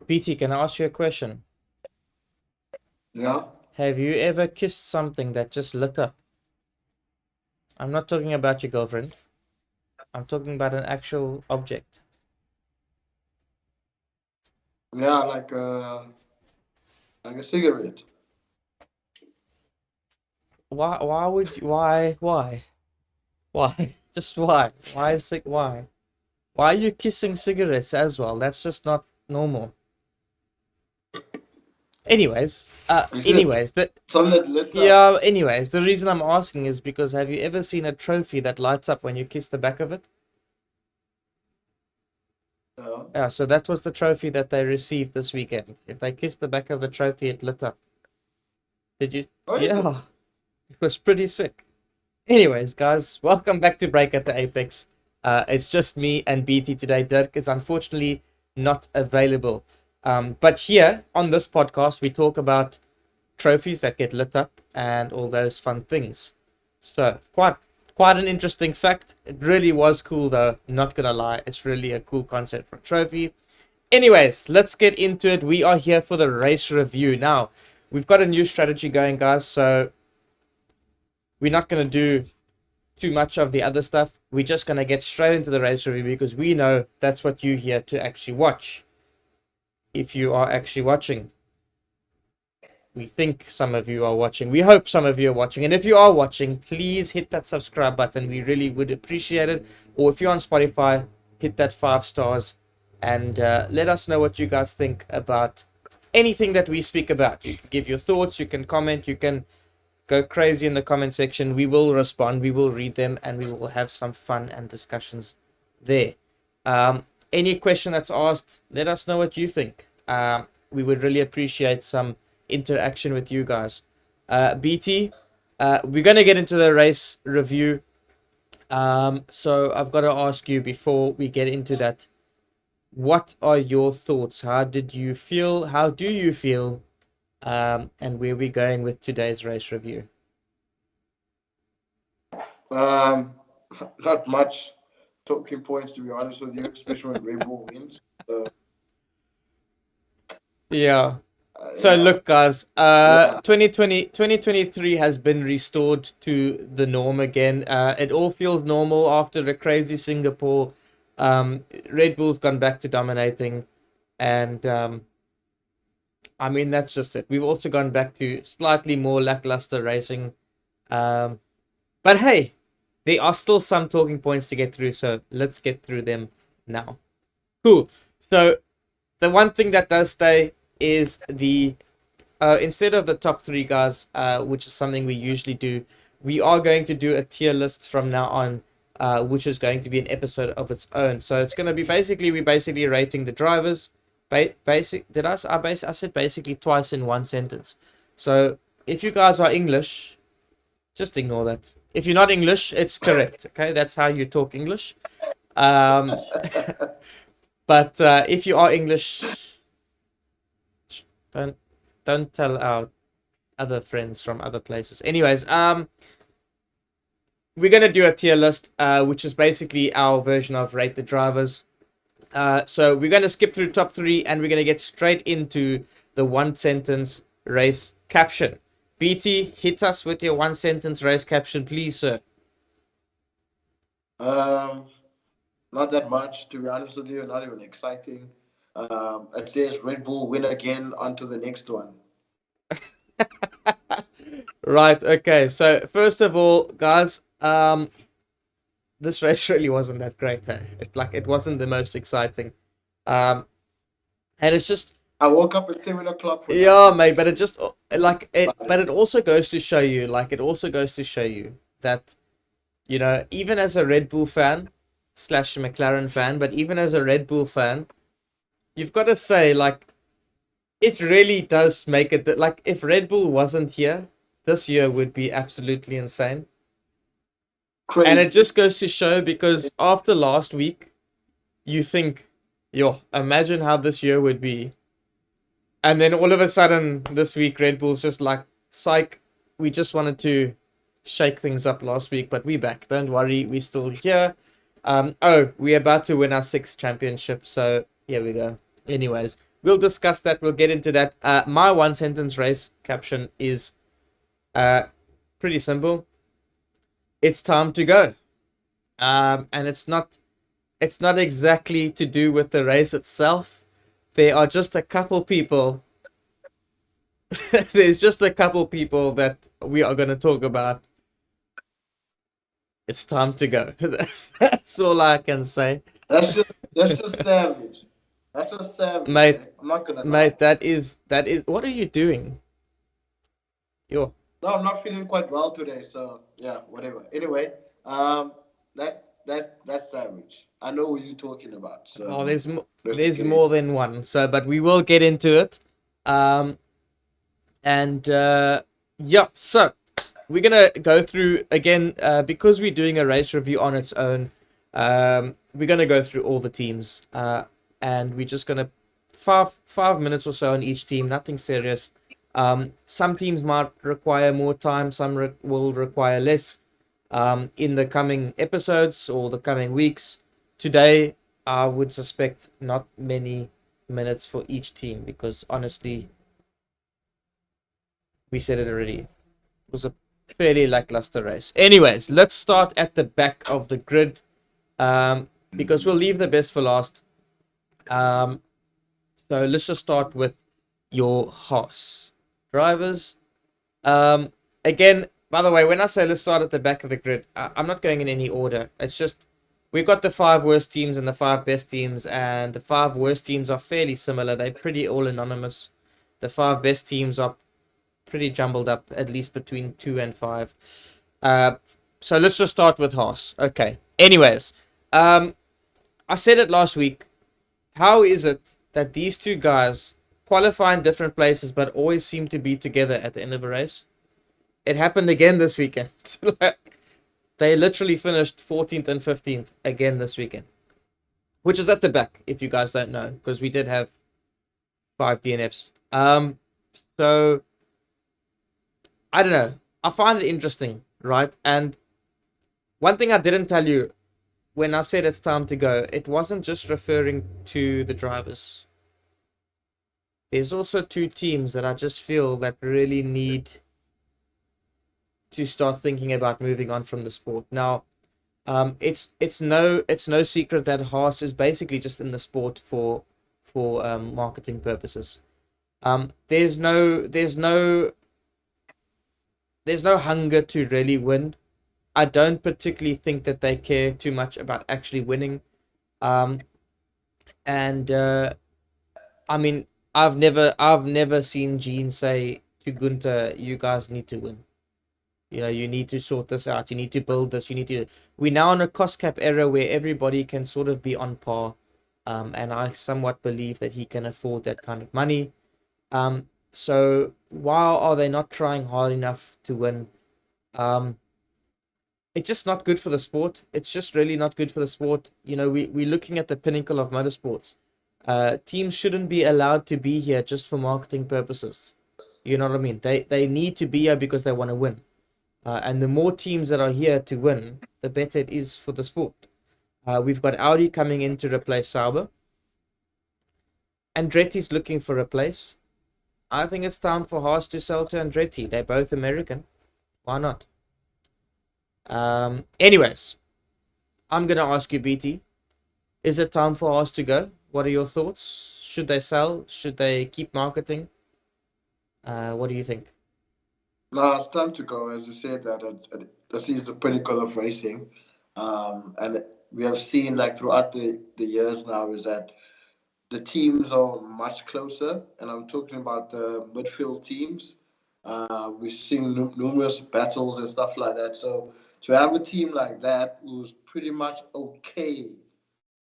BT, can I ask you a question? Yeah, Have you ever kissed something that just lit up? I'm not talking about your girlfriend. I'm talking about an actual object. yeah, like a cigarette. Why would you, why? Just why? Why is it, why? Why are you kissing cigarettes as well? That's just not normal. You said Anyways, something that lit up. yeah, anyways, the reason I'm asking is because have you ever seen a trophy that lights up when you kiss the back of it? Yeah. Yeah, so that was the trophy that they received this weekend. If they kissed the back of the trophy, it lit up. Did you? Oh, is it? Yeah, it was pretty sick. Anyways, guys, welcome back to Break at the Apex. It's just me and BT today. Dirk is unfortunately not available. But here on this podcast, we talk about trophies that get lit up and all those fun things. So quite an interesting fact. It really was cool though. Not gonna lie, it's really a cool concept for a trophy. Anyways, let's get into it. We are here for the race review now. We've got a new strategy going, guys. So we're not gonna do too much of the other stuff. We're just gonna get straight into the race review because we know that's what you're here to actually watch. If you are actually watching. We think some of you are watching. We hope some of you are watching. And if you are watching, please hit that subscribe button. We really would appreciate it. Or if you're on Spotify, hit that 5 stars and let us know what you guys think about anything that we speak about. You can give your thoughts, you can comment, you can go crazy in the comment section. We will respond, we will read them, and we will have some fun and discussions there. Any question that's asked, let us know what you think. We would really appreciate some interaction with you guys. BT, we're going to get into the race review. So I've got to ask you before we get into that, what are your thoughts? How did you feel? How do you feel? And where are we going with today's race review? Um, Not much talking points to be honest with you, especially when Red Bull wins. So, Yeah. So yeah, look, guys, yeah. 2023 has been restored to the norm again. It all feels normal after a crazy Singapore. Red Bull's gone back to dominating, and I mean that's just it. We've also gone back to slightly more lackluster racing. Um, but hey, there are still some talking points to get through, so let's get through them now. Cool. So the one thing that does stay is the instead of the top three guys, which is something we usually do, we are going to do a tier list from now on, which is going to be an episode of its own. So it's going to be basically we're basically rating the drivers. I said basically twice in one sentence. So if you guys are English, just ignore that. If you're not English, it's correct. Okay, that's how you talk English. Um, but if you are English, don't don't tell our other friends from other places. Anyways, we're gonna do a tier list, which is basically our version of rate the drivers. So we're gonna skip through top three, and we're gonna get straight into the one sentence race caption. BT, hit us with your one sentence race caption, please, sir. Um, Not that much to be honest with you. Not even exciting. It says Red Bull win again. On to the next one. Right. Okay. So first of all, guys, this race really wasn't that great. It wasn't the most exciting. Um, and it's just I woke up at 7 o'clock for yeah, nothing. mate, but it just like it, But but it also goes to show you, it also goes to show you that even as a Red Bull fan slash McLaren fan, but even as a Red Bull fan, you've got to say it really does make it that if Red Bull wasn't here, this year would be absolutely insane, and it crazy. just goes to show because after last week, you think, yo, imagine how this year would be. And then all of a sudden, this week, Red Bull's just like, psych, we just wanted to shake things up last week, but we back. Don't worry, we still here. We're about to win our sixth championship, so here we go. Anyways, we'll discuss that. We'll get into that. My one sentence race caption is uh, pretty simple. It's time to go. And it's not exactly to do with the race itself. There are just a couple people. There's just a couple people that we are going to talk about. It's time to go. That's all I can say, That's just savage. That's just savage, mate. eh? I'm not gonna lie. Mate, that is. What are you doing? Yo. No, I'm not feeling quite well today, so yeah, whatever. Anyway, um, that's savage. I know what you're talking about, Oh, so let's there's get it. more than one. So, but we will get into it. Um, and yeah, so we're gonna go through again because we're doing a race review on its own. We're gonna go through all the teams, and we're just gonna 5 minutes or so on each team. Nothing serious. Some teams might require more time. Some will require less. In the coming episodes or the coming weeks. Today, I would suspect not many minutes for each team because honestly, we said it already. It was a fairly lackluster race. Anyways, let's start at the back of the grid because we'll leave the best for last. Um, so let's just start with your Haas drivers. Um, Again, by the way, when I say let's start at the back of the grid, I'm not going in any order. It's just we've got the five worst teams and the five best teams, and the five worst teams are fairly similar. They're pretty all anonymous. The five best teams are pretty jumbled up, at least between 2 and 5. Uh, so let's just start with Haas. Okay. Anyways, I said it last week. How is it that these two guys qualify in different places but always seem to be together at the end of a race? It happened again this weekend. They literally finished 14th and 15th again this weekend, which is at the back, if you guys don't know, because we did have 5 DNFs. So I don't know. I find it interesting, right? And one thing I didn't tell you when I said it's time to go, it wasn't just referring to the drivers. There's also two teams that I just feel that really need to start thinking about moving on from the sport. Now, it's no secret that Haas is basically just in the sport for marketing purposes. There's no hunger to really win. I don't particularly think that they care too much about actually winning. Um, and I mean, I've never seen Gene say to Gunter, "You guys need to win. You know, you need to sort this out. You need to build this. You need to." We're now in a cost cap era where everybody can sort of be on par, and I somewhat believe that he can afford that kind of money. So why are they not trying hard enough to win? Um, it's just not good for the sport. It's just really not good for the sport. You know, we're looking at the pinnacle of motorsports. Teams shouldn't be allowed to be here just for marketing purposes. You know what I mean? They need to be here because they want to win. And the more teams that are here to win, the better it is for the sport. We've got Audi coming in to replace Sauber. Andretti's looking for a place. I think it's time for Haas to sell to Andretti. They're both American. Why not? Anyways, I'm gonna ask you, BT. Is it time for Haas to go? What are your thoughts? Should they sell? Should they keep marketing? What do you think? No, it's time to go. As you said, that this is the pinnacle of racing, and we have seen like throughout the years now is that the teams are much closer, and I'm talking about the midfield teams. We've seen numerous battles and stuff like that. So to have a team like that who's pretty much okay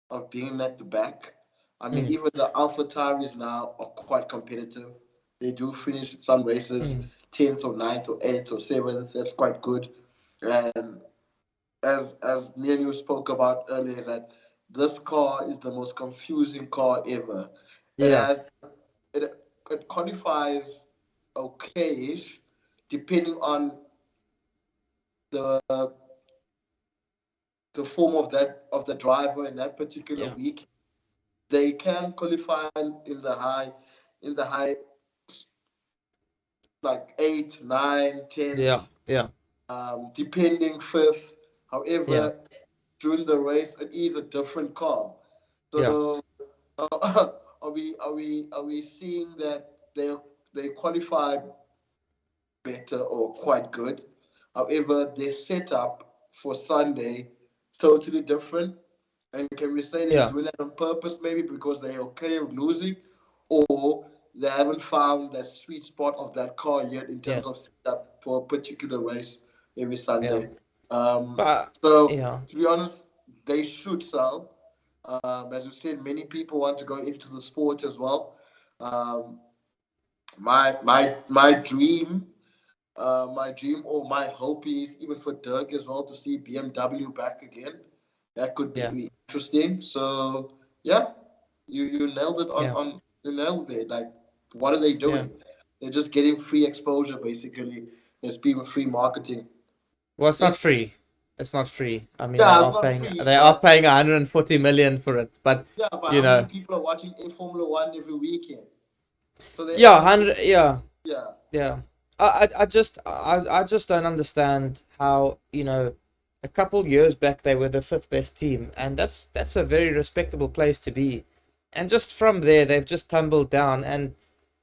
of being at the back. I mean, Mm, even the Alpha Tauris now are quite competitive. They do finish some races mm, 10th or 9th or 8th or 7th. That's quite good. And as me and you spoke about earlier, is that this car is the most confusing car ever. It yeah, has it it qualifies okayish depending on the the form of the driver in that particular yeah, week. they can qualify in the high, like 8, 9, 10, Yeah, yeah, depending fifth. yeah, However, during the race, it is a different car. yeah, So, are we seeing that they qualify better or quite good? However, their setup for Sunday totally different. And can we say they're yeah, doing that on purpose, maybe because they're okay with losing, or they haven't found that sweet spot of that car yet in yeah, terms of setup for a particular race every yeah. Sunday? But So, yeah, to be honest, they should sell. As you said, many people want to go into the sport as well. Um, my dream, my dream or my hope is even for Dirk as well to see BMW back again. That could yeah, be interesting. So yeah, you nailed it yeah, on you nailed it. Like, what are they yeah. doing? They're just getting free exposure basically. It's being free marketing. Well, it's Yeah, not free. It's not free. I mean, yeah, it's not free, they are but paying 140 million for it. But yeah, but you how many know, people are watching a Formula One every weekend? So they yeah, are getting, 100. Yeah, yeah. yeah. I just don't understand how, a couple years back they were the fifth best team, and that's a very respectable place to be. And just from there, they've just tumbled down. And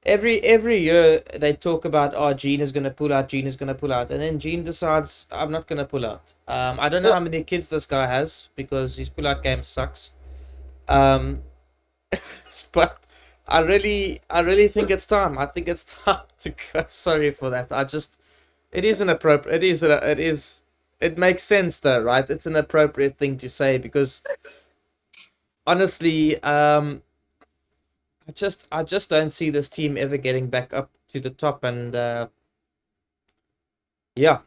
every year they talk about, oh, Gene is gonna pull out, Gene is gonna pull out, and then Gene decides, I'm not gonna pull out. I don't know Yeah. how many kids this guy has because his pull out game sucks. Um, but I really think it's time. I think it's time to go. Sorry for that. It is inappropriate. It makes sense though, right? It's an appropriate thing to say because honestly, I just don't see this team ever getting back up to the top, and yeah,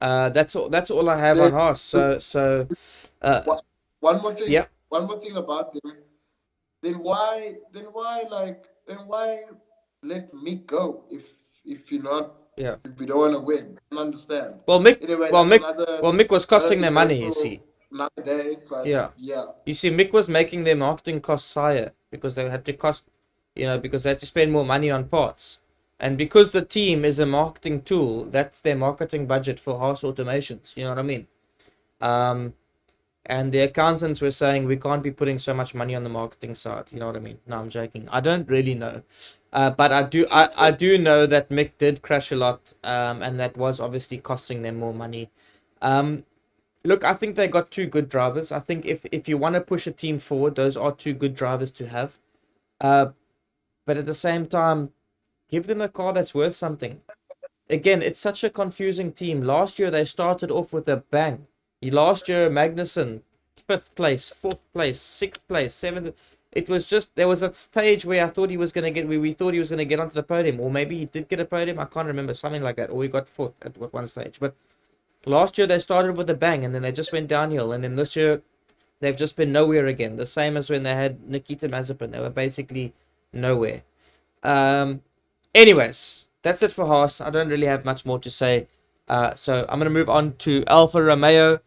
that's all I have Then on Haas. Uh, one one more thing. yeah, One more thing about them. Then why let Mick go if you're not yeah. if we don't want to win? I don't understand. Well, Mick, Anyway, well, that's Mick, another well, Mick was another costing them debate money. You for see, another day. But yeah. yeah, You see, Mick was making their marketing costs higher because they had to because they had to spend more money on parts. And because the team is a marketing tool, that's their marketing budget for Haas automations. You know what I mean? Um, and the accountants were saying we can't be putting so much money on the marketing side. You know what I mean? No, I'm joking. I don't really know, but I do know that Mick did crash a lot, and that was obviously costing them more money. Um, Look, I think they got two good drivers. I think if you want to push a team forward, those are two good drivers to have. Uh, but at the same time, give them a car that's worth something. Again, it's such a confusing team. Last year they started off with a bang. Last year Magnussen, fifth place, fourth place, sixth place, seventh. It was just there was a stage where I thought he was gonna get. We thought he was gonna get onto the podium, or maybe he did get a podium. I can't remember, something like that, or he got fourth at one stage. But last year they started with a bang, and then they just went downhill. And then this year they've just been nowhere again. The same as when they had Nikita Mazepin. They were basically nowhere. Um, Anyways, that's it for Haas. I don't really have much more to say. So I'm gonna move on to Alfa Romeo.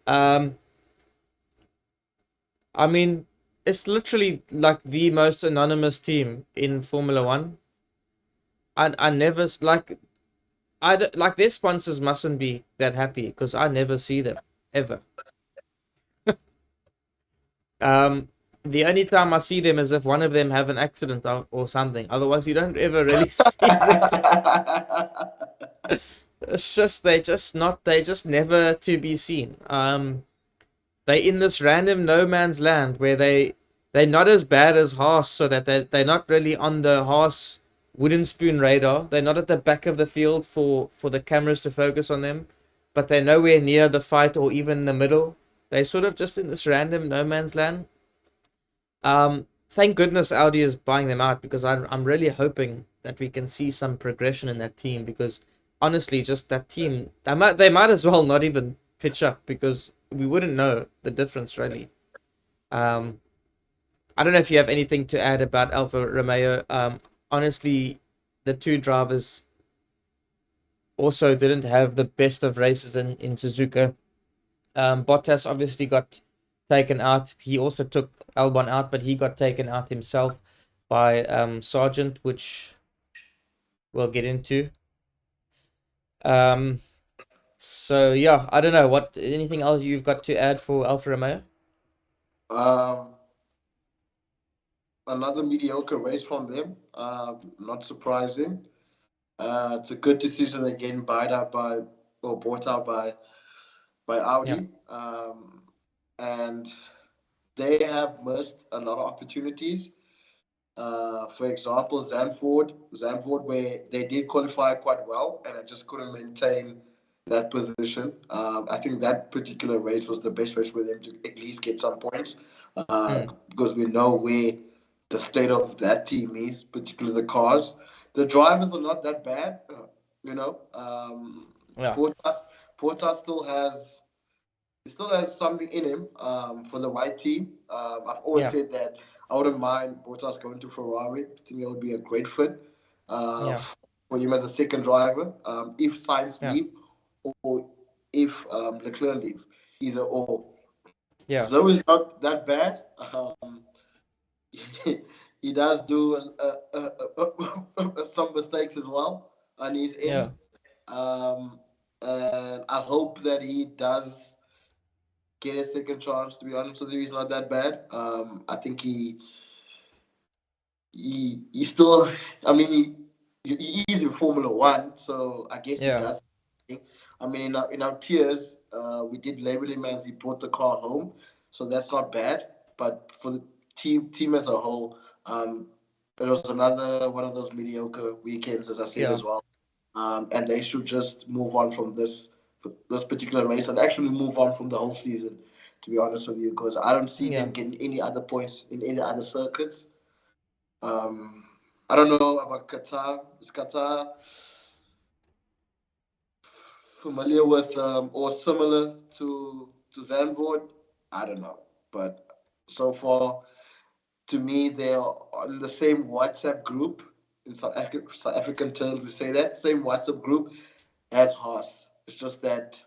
Um, I mean, it's literally like the most anonymous team in Formula One. I never like like their sponsors mustn't be that happy because I never see them ever. Um, the only time I see them is if one of them have an accident or something. Otherwise, you don't ever really see them. It's just they just never to be seen. They in this random no man's land where they're not as bad as Haas, so that they're not really on the Haas wooden spoon radar. They're not at the back of the field for the cameras to focus on them, but they're nowhere near the fight or even in the middle. They're sort of just in this random no man's land. Thank goodness Audi is buying them out because I'm really hoping that we can see some progression in that team because honestly, just that team, they might as well not even pitch up because we wouldn't know the difference really. Um, I don't know if you have anything to add about Alfa Romeo. Honestly, the two drivers also didn't have the best of races in Suzuka. Bottas obviously got taken out. He also took Albon out, but he got taken out himself by Sargent, which we'll get into. Um, so yeah, I don't know what anything else you've got to add for Alfa Romeo. Um, Another mediocre race from them. Not surprising. It's a good decision again, bought out by Yeah, Audi, and they have missed a lot of opportunities. For example, Zandvoort, where they did qualify quite well, and I just couldn't maintain that position. I think that particular race was the best race for them to at least get some points, mm, because we know where the state of that team is, particularly the cars. The drivers are not that bad, you know. yeah, Portas, Portas still has something in him, for the right team. I've always yeah, said that I wouldn't mind Bottas going to Ferrari. I think it would be a great fit, uh, yeah, for him as a second driver, if Sainz yeah, leave or if Leclerc leave, either or. yeah, Zoe is not that bad. He does do some mistakes as well on his yeah, end, um, and I hope that he does get a second chance. To be honest with you, he's not that bad. I think he still. I mean, he is in Formula One, so I guess he yeah, does. I mean, in our tiers, we did label him as he brought the car home, so that's not bad. But for the team as a whole, it was another one of those mediocre weekends, as I said yeah, as well. And they should just move on from this particular race and actually move on from the whole season. To be honest with you, because I don't see yeah. them getting any other points in any other circuits. Um, I don't know about Qatar. Is Qatar familiar with, or similar to Zandvoort? I don't know, but so far to me they're on the same WhatsApp group. In South African terms, we say that same WhatsApp group as Haas. It's just that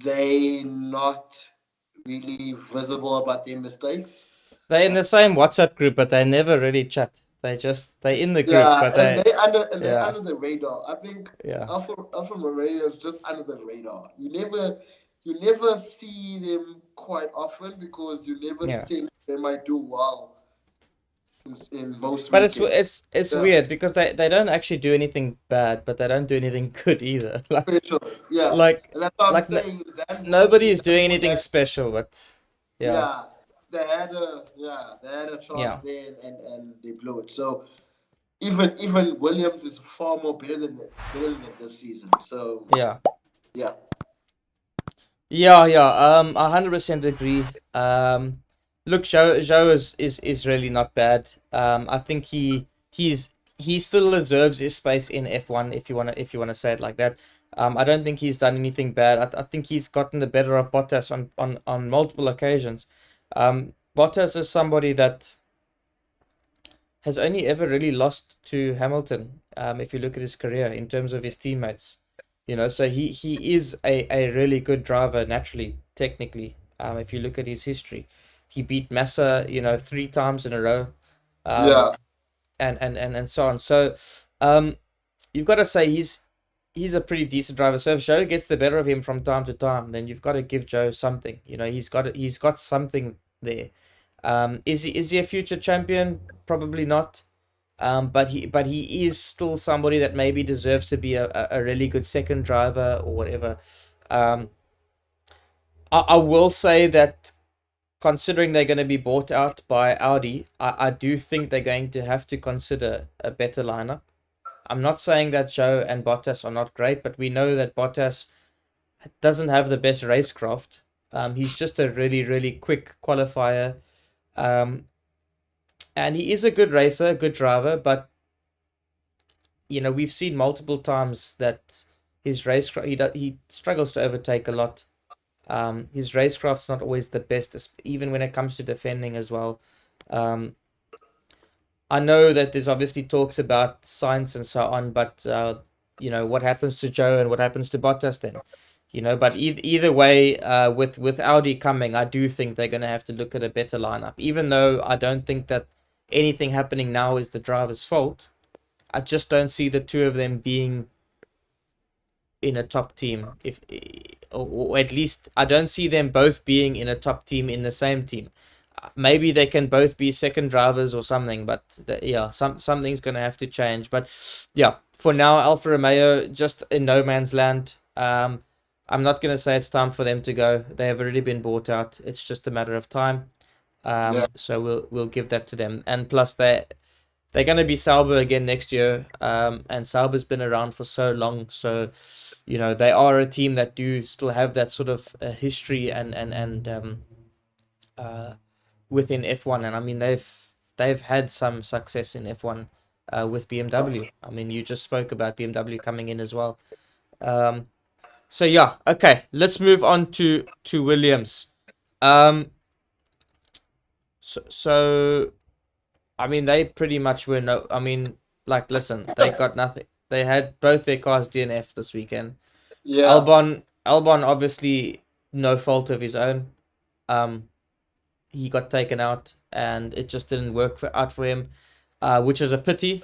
they not really visible about their mistakes. They're in the same WhatsApp group, but they never really chat. They're in the group, Yeah, but they they're yeah, under the radar. I think yeah, Alpha Maria is just under the radar. You never see them quite often because you never yeah. think they might do well in most But it's weekends. it's it's Yeah, weird because they don't actually do anything bad, but they don't do anything good either. special. Yeah, Like and that's what I'm like no, saying. nobody is doing Zandvoort anything had, special, but yeah, yeah, they had a chance yeah, there and they blew it. So even Williams is far more better than this season. So yeah. yeah, Yeah, yeah. 100% agree. Look, Zhou is really not bad. I think he still deserves his space in F1 if you wanna say it like that. I don't think he's done anything bad. I think he's gotten the better of Bottas on multiple occasions. Bottas is somebody that has only ever really lost to Hamilton. If you look at his career in terms of his teammates, so he is a really good driver naturally, technically. If you look at his history, he beat Massa, 3 times in a row, um, yeah. and so on. So, um, you've got to say he's a pretty decent driver. So if Joe gets the better of him from time to time, then you've got to give Joe something. He's got something there. Is he a future champion? Probably not. But he is still somebody that maybe deserves to be a really good second driver or whatever. Um, I will say that considering they're going to be bought out by Audi, I do think they're going to have to consider a better lineup. I'm not saying that Joe and Bottas are not great, but we know that Bottas doesn't have the best racecraft. He's just a really, really quick qualifier. Um, and he is a good racer, a good driver, but we've seen multiple times that his racecraft he struggles to overtake a lot. His racecraft's not always the best, even when it comes to defending as well. Um, I know that there's obviously talks about science and so on, but what happens to Joe and what happens to Bottas then? But either way, with Audi coming, I do think they're going to have to look at a better lineup. Even though I don't think that anything happening now is the driver's fault, I just don't see the two of them being in a top team. If or at least I don't see them both being in a top team in the same team. Maybe they can both be second drivers or something, but yeah, something's gonna have to change. But yeah, for now, Alfa Romeo just in no man's land. I'm not gonna say it's time for them to go. They have already been bought out. It's just a matter of time. Yeah, So we'll give that to them. And plus they're gonna be Sauber again next year. And Sauber's been around for so long, so they are a team that do still have that sort of history and uh, within F1, and I mean they've had some success in F1 with BMW. I mean, you just spoke about BMW coming in as well. Um, so yeah, okay, let's move on to Williams. Um, so I mean, they pretty much were no. I mean, like, listen, they got nothing. They had both their cars DNF this weekend. yeah, Albon, obviously, no fault of his own. Um, he got taken out, and it just didn't work out for him, which is a pity.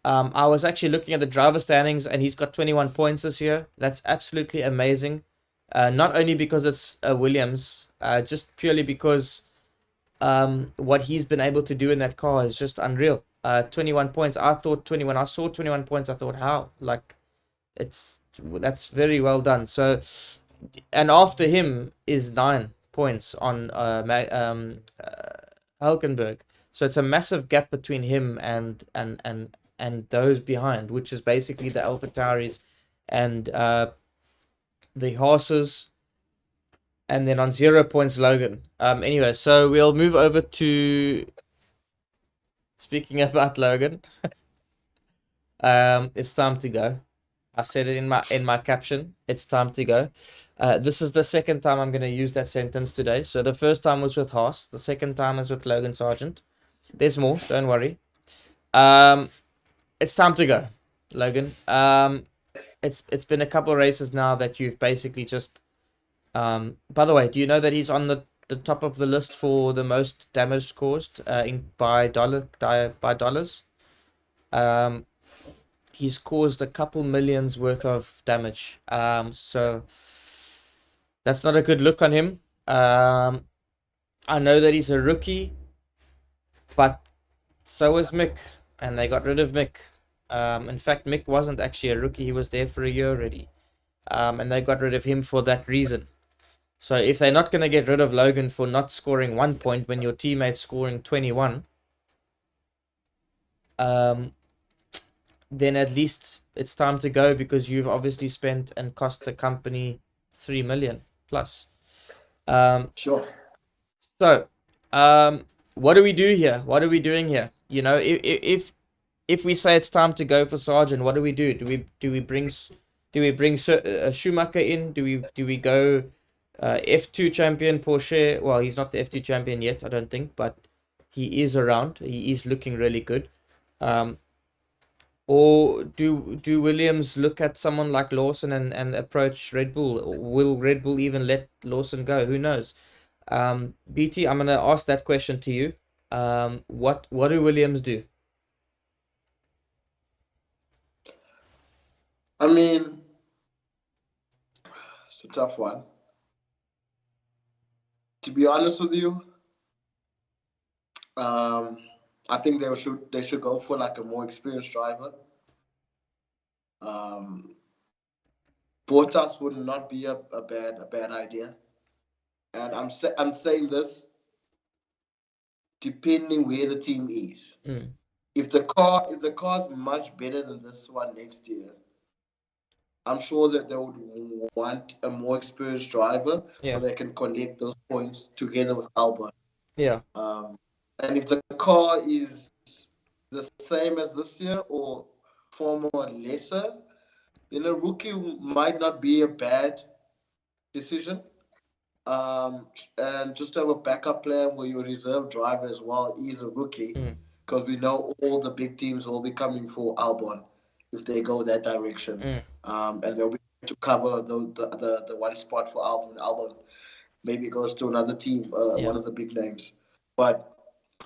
I was actually looking at the driver standings, and he's got 21 points this year. That's absolutely amazing. Not only because it's Williams, just purely because what he's been able to do in that car is just unreal. 21 points. I thought 21. I saw 21 points. I thought, how? Like, that's very well done. So, and after him is 9 points on Hulkenberg. So it's a massive gap between him and those behind, which is basically the AlphaTauris and the horses, and then on 0 points Logan. Anyway, so we'll move over to speaking about Logan. It's time to go. I said it in my caption. It's time to go. This is the second time I'm going to use that sentence today. So the first time was with Haas. The second time is with Logan Sargent. There's more. Don't worry. Um, it's time to go, Logan. It's been a couple of races now that you've basically just. By the way, do you know that he's on the top of the list for the most damage caused by dollars? Um, he's caused a couple millions worth of damage. So that's not a good look on him. I know that he's a rookie, but so is Mick, and they got rid of Mick. In fact, Mick wasn't actually a rookie; he was there for a year already. And they got rid of him for that reason. So if they're not going to get rid of Logan for not scoring 1 point when your teammate's scoring 21, um, then at least it's time to go because you've obviously spent and cost the company 3 million plus. Um, sure. so, what do we do here? What are we doing here? If we say it's time to go for Sargent, what do we do? Do we bring Schumacher in? Do we go F2 champion Porsche? Well, he's not the F2 champion yet, I don't think, but he is around. He is looking really good. Um, or do Williams look at someone like Lawson and approach Red Bull? Will Red Bull even let Lawson go? Who knows? BT, I'm gonna ask that question to you. What do Williams do? I mean, it's a tough one. To be honest with you, um, I think they should go for like a more experienced driver. Um, Bottas would not be a bad idea, and I'm saying this depending where the team is. Mm, If the car's much better than this one next year, I'm sure that they would want a more experienced driver so yeah, they can collect those points together with Albon. yeah, Um, and if the car is the same as this year or far more lesser, then a rookie might not be a bad decision. And just have a backup plan where your reserve driver as well is a rookie, mm, because we know all the big teams will be coming for Albon if they go that direction. mm, And they'll be to cover the one spot for Albon. Albon maybe goes to another team, Yeah. one of the big names. But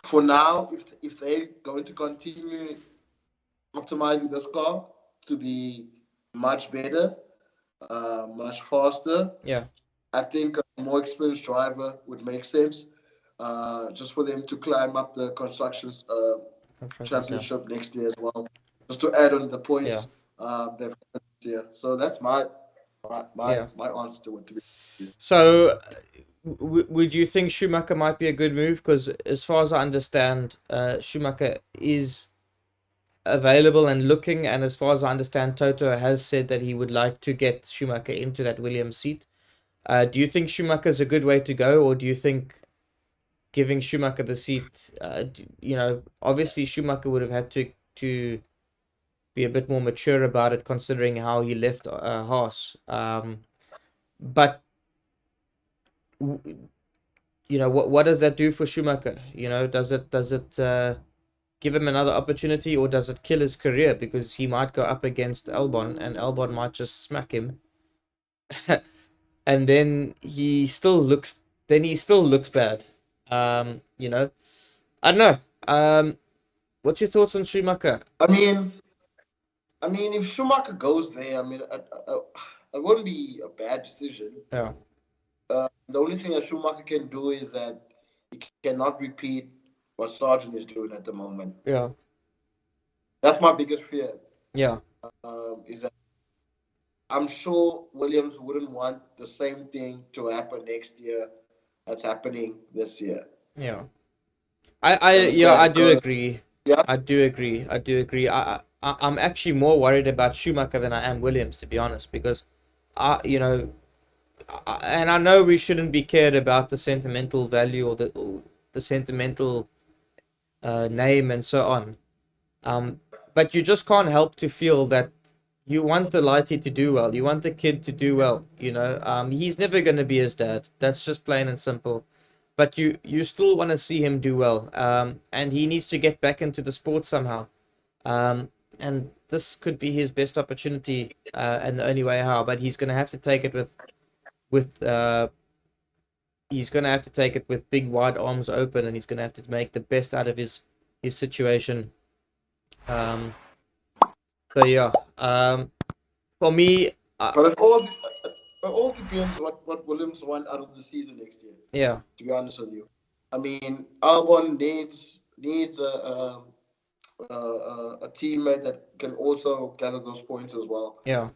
for now, if they're going to continue optimizing this car to be much better, much faster, Yeah. I think a more experienced driver would make sense. Just for them to climb up the constructions Constructors. Yeah. championship next year as well, just to add on the Yeah. points they've had this year. So that's Yeah. my answer to it. To be So, would you think Schumacher might be a good move? Because as far as I understand, Schumacher is available and looking, and as far as I understand, Toto has said that he would like to get Schumacher into that Williams seat. Do you think Schumacher is a good way to go, or do you think giving Schumacher the seat, obviously Schumacher would have had to be a bit more mature about it, considering how he left Haas. But what does that do for Schumacher? Does it give him another opportunity, or does it kill his career because he might go up against Albon and Albon might just smack him, and then he still looks bad. I don't know. What's your thoughts on Schumacher? I mean, if Schumacher goes there, it wouldn't be a bad decision. Yeah, The only thing that Schumacher can do is that he cannot repeat what Sargent is doing at the moment. yeah, That's my biggest fear. yeah, Is that I'm sure Williams wouldn't want the same thing to happen next year that's happening this year. yeah. I Understand? do Because agree. yeah, I do agree. I do agree. I'm actually more worried about Schumacher than I am Williams, to be honest, because and I know we shouldn't be cared about the sentimental value, or the sentimental name and so on. But you just can't help to feel that you want the lighty to do well. You want the kid to do well. He's never going to be his dad. That's just plain and simple. But you still want to see him do well. And he needs to get back into the sport somehow. And this could be his best opportunity, and the only way how. But he's going to have to take it with he's going to have to take it with big wide arms open, and he's going to have to make the best out of his situation. Um, so yeah, for me, but it all depends what Williams want out of the season next year. yeah, To be honest with you, Albon needs a teammate that can also gather those points as well. yeah,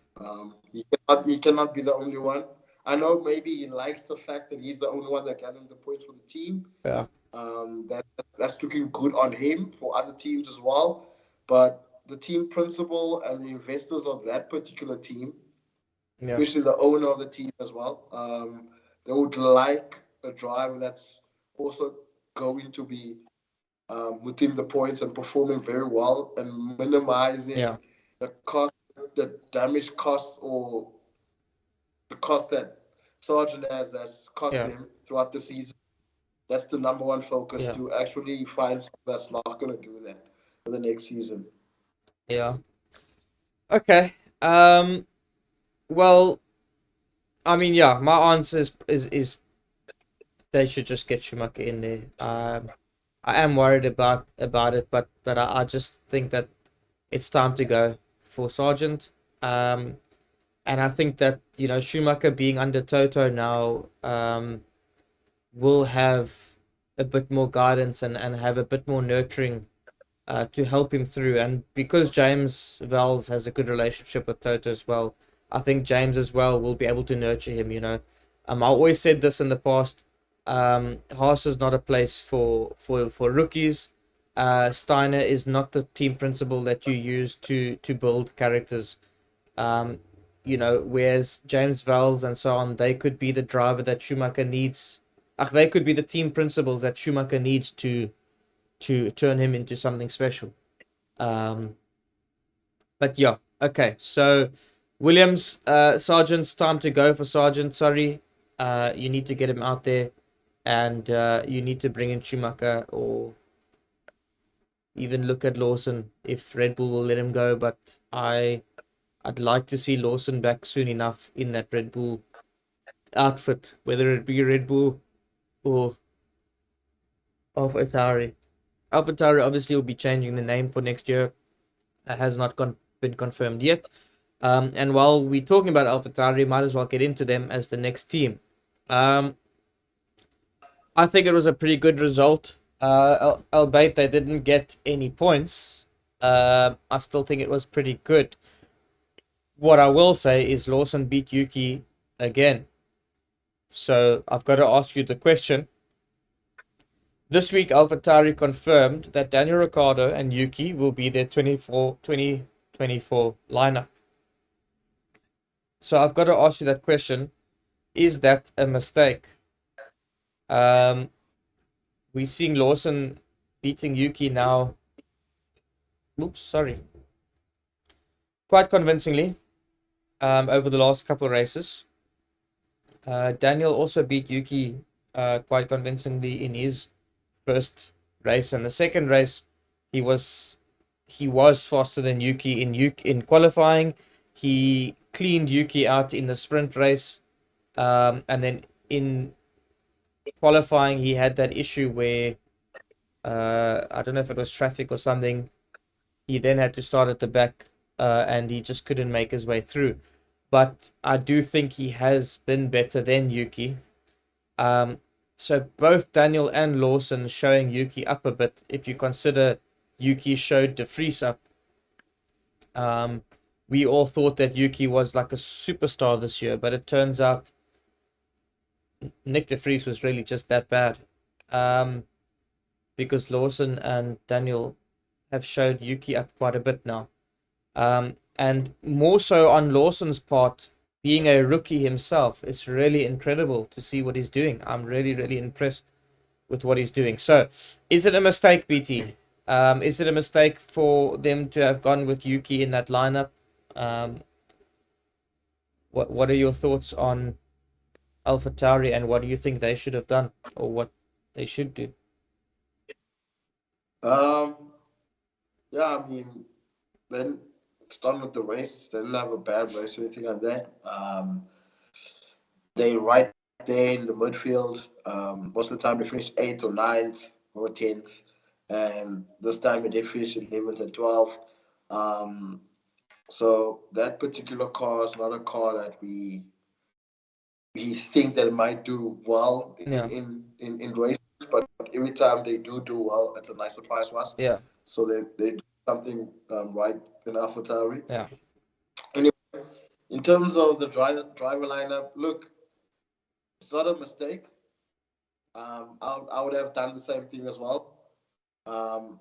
He cannot be the only one. I know maybe he likes the fact that he's the only one that gathering the points for the team. yeah, That's looking good on him for other teams as well. But the team principal and the investors of that particular team, yeah, especially the owner of the team as well, they would like a driver that's also going to be within the points and performing very well and minimizing yeah, the cost, the damage costs, or the cost that Sargent has cost yeah, them throughout the season. That's the number one focus, yeah, to actually find someone that's not going to do that for the next season. yeah. Okay. Well, I mean, yeah, my answer is they should just get Schumacher in there. I am worried about it, but I just think that it's time to go for Sargent. And I think that Schumacher being under Toto now, will have a bit more guidance and have a bit more nurturing to help him through. And because James Vels has a good relationship with Toto as well, I think James as well will be able to nurture him. I always said this in the past. Haas is not a place for rookies. Steiner is not the team principal that you use to build characters. Whereas James Vels and so on, they could be the driver that Schumacher needs. They could be the team principals that Schumacher needs to turn him into something special. Um, but yeah, okay. So Williams, Sargent's time to go for Sargent. Sorry, you need to get him out there, and you need to bring in Schumacher, or even look at Lawson if Red Bull will let him go. But I'd like to see Lawson back soon enough in that Red Bull outfit, whether it be Red Bull or AlphaTauri. AlphaTauri obviously will be changing the name for next year. It has not been confirmed yet. And while we're talking about AlphaTauri, might as well get into them as the next team. Um, I think it was a pretty good result. Albeit they didn't get any points. I still think it was pretty good. What I will say is Lawson beat Yuki again. So I've got to ask you the question. This week, AlphaTauri confirmed that Daniel Ricciardo and Yuki will be their 2024 lineup. So I've got to ask you that question. Is that a mistake? Um, we're seeing Lawson beating Yuki now. Oops, sorry. Quite convincingly over the last couple of races. Daniel also beat Yuki quite convincingly in his first race, and the second race he was faster than Yuki in qualifying. He cleaned Yuki out in the sprint race, and then in qualifying he had that issue where I don't know if it was traffic or something. He then had to start at the back, and he just couldn't make his way through. But I do think he has been better than Yuki. So both Daniel and Lawson showing Yuki up a bit. If you consider Yuki showed De Vries up, we all thought that Yuki was like a superstar this year, but it turns out Nick De Vries was really just that bad. Because Lawson and Daniel have showed Yuki up quite a bit now. And more so on Lawson's part, being a rookie himself, it's really incredible to see what he's doing. I'm really, really impressed with what he's doing. So, is it a mistake, BT? Is it a mistake for them to have gone with Yuki in that lineup? What are your thoughts on AlphaTauri, and what do you think they should have done, or what they should do? Um, yeah, I mean, then starting with the race, they didn't have a bad race or anything like that. They right there in the midfield. Most of the time they finished eighth or ninth or 10th, and this time they did finish 11th and 12th. Um, so that particular car is not a car that we think that it might do well Yeah, in races, but every time they do well, it's a nice surprise for us. yeah, So they do something right in AlphaTauri. yeah, Anyway, in terms of the driver lineup, look, it's not a mistake. I would have done the same thing as well. Um,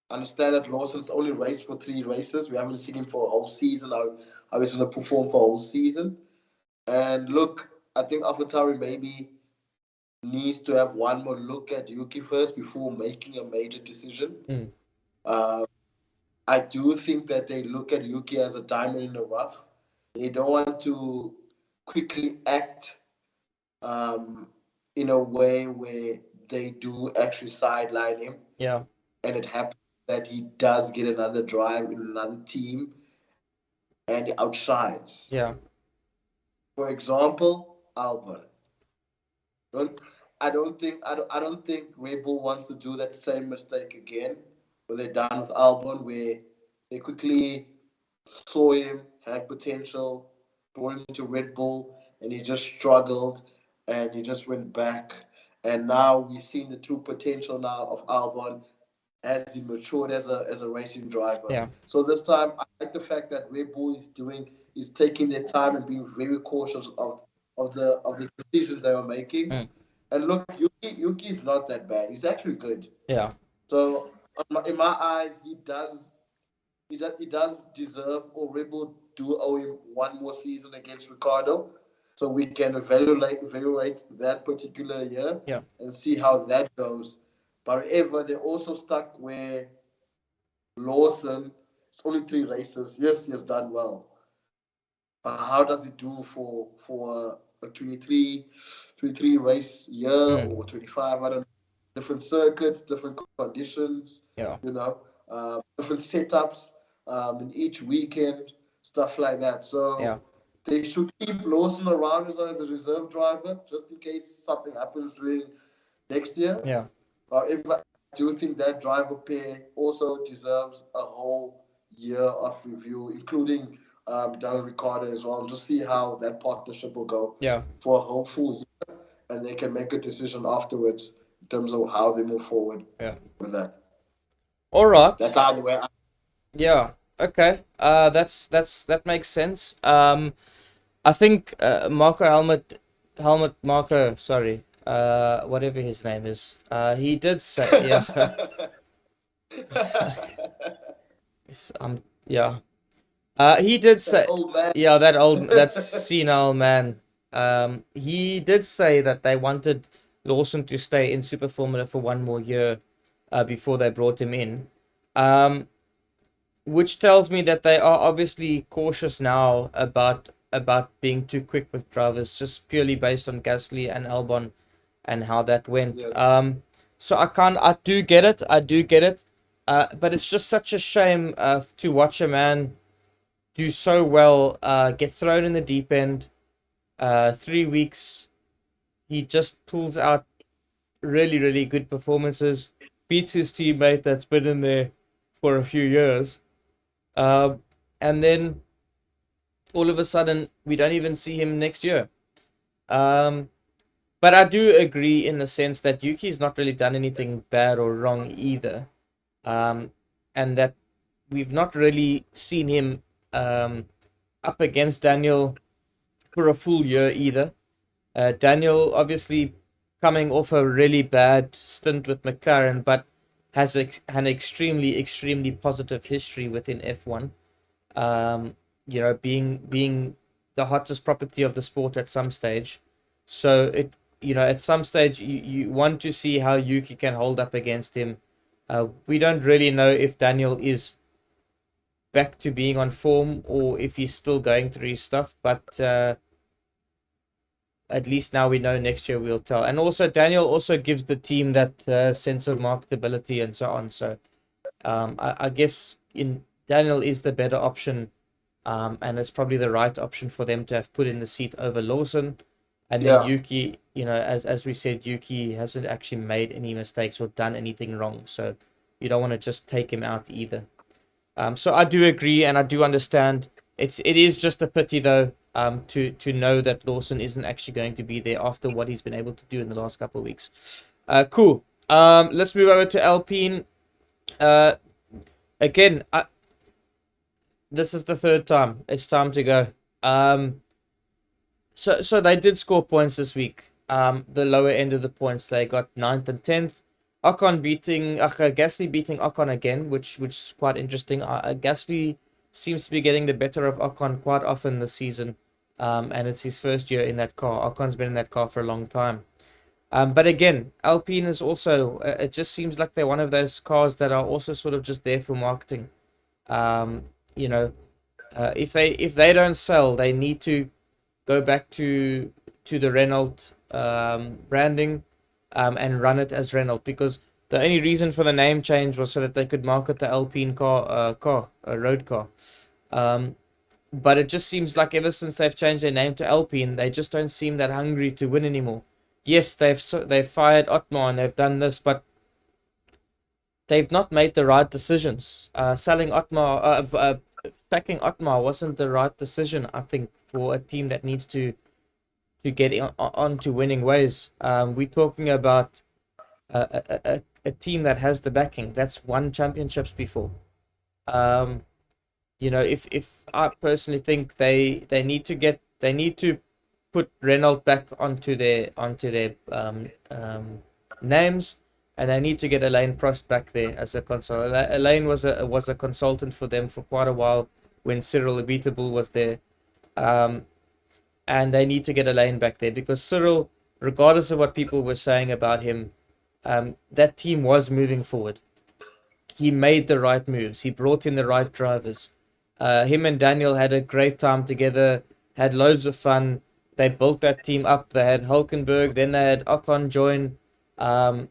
understand that Lawson's only raced for 3 races. We haven't seen him for a whole season. How he's going to perform for a whole season. And look, I think AlphaTauri maybe needs to have one more look at Yuki first before making a major decision. mm, Uh, I do think that they look at Yuki as a diamond in the rough. They don't want to quickly act um, in a way where they do actually sideline him, yeah, and it happens that he does get another drive in another team and he outshines. yeah, For example, Albon. Don't I don't think Red Bull wants to do that same mistake again, what they done with Albon, where they quickly saw him, had potential, brought him into Red Bull, and he just struggled, and he just went back. And now we've seen the true potential now of Albon as he matured as a racing driver. yeah, So this time, I like the fact that Red Bull is taking their time and being very cautious of the decisions they were making. mm, And look, Yuki is not that bad. He's actually good. yeah, So in my eyes, he does deserve, or Red Bull do owe him one more season against Ricardo, so we can evaluate that particular year yeah, and see how that goes. But however, they're also stuck where Lawson, it's only 3 races. Yes, he has done well. But how does he do for a 23 race year mm, or 25? I don't know. Different circuits, different conditions, yeah, different setups in each weekend. stuff like that. Yeah. So they should keep Lawson around as a reserve driver, just in case something happens during next year. Yeah. However, I do think that driver pair also deserves a whole year of review, including Daniel Ricciardo as well, just see how that partnership will go Yeah. for a whole full year, and they can make a decision afterwards in terms of how they move forward Yeah. with that. All That's right. how the way. Yeah. Okay. That makes sense. I think Marco Helmut Marco, sorry. Whatever his name is. He did say, yeah. Yeah. He did That say, old man. yeah, that senile man. He did say that they wanted Lawson to stay in Super Formula for one more year, before they brought him in. Um, which tells me that they are obviously cautious now about being too quick with drivers, just purely based on Gasly and Albon and how that went. Yes. So I do get it, but it's just such a shame to watch a man do so well, get thrown in the deep end. 3 weeks, he just pulls out really, really good performances, beats his teammate that's been in there for a few years, uh, and then all of a sudden we don't even see him next year. Um, but I do agree in the sense that Yuki's not really done anything bad or wrong either, um, and that we've not really seen him up against Daniel for a full year either. Daniel obviously coming off a really bad stint with McLaren, but has an extremely, extremely positive history within F1. Um, being the hottest property of the sport at some stage. So at some stage you want to see how Yuki can hold up against him. We don't really know if Daniel is back to being on form or if he's still going through his stuff, but at least now we know. Next year we'll tell. And also Daniel also gives the team that sense of marketability and so on. So I guess in Daniel is the better option, and it's probably the right option for them to have put in the seat over Lawson. And then Yeah. Yuki, as we said, Yuki hasn't actually made any mistakes or done anything wrong. So you don't want to just take him out either. So I do agree and I do understand. It is just a pity though, to know that Lawson isn't actually going to be there after what he's been able to do in the last couple of weeks. Cool. Let's move over to Alpine. Again, this is the third time. It's time to go. So they did score points this week. The lower end of the points, they got 9th and 10th. Gasly beating Ocon again, which is quite interesting. Gasly seems to be getting the better of Ocon quite often this season, and it's his first year in that car. Ocon's been in that car for a long time. But again, Alpine is also, it just seems like they're one of those cars that are also sort of just there for marketing. Um, you know, if they don't sell, they need to go back to the Renault branding, and run it as Renault, because the only reason for the name change was so that they could market the Alpine a road car. Um, but it just seems like ever since they've changed their name to Alpine, they just don't seem that hungry to win anymore. Yes, they've fired Otmar and they've done this, but they've not made the right decisions. Sacking Otmar wasn't the right decision, I think, for a team that needs to get on to winning ways. We're talking about a team that has the backing, that's won championships before. If I personally think they need to put Renault back onto their names, and they need to get Elaine Prost back there as a consultant. Elaine was a consultant for them for quite a while when Cyril Abiteboul was there. And they need to get Elaine back there, because Cyril, regardless of what people were saying about him, that team was moving forward. He made the right moves. He brought in the right drivers. Him and Daniel had a great time together, had loads of fun. They built that team up. They had Hulkenberg, then they had Ocon join, and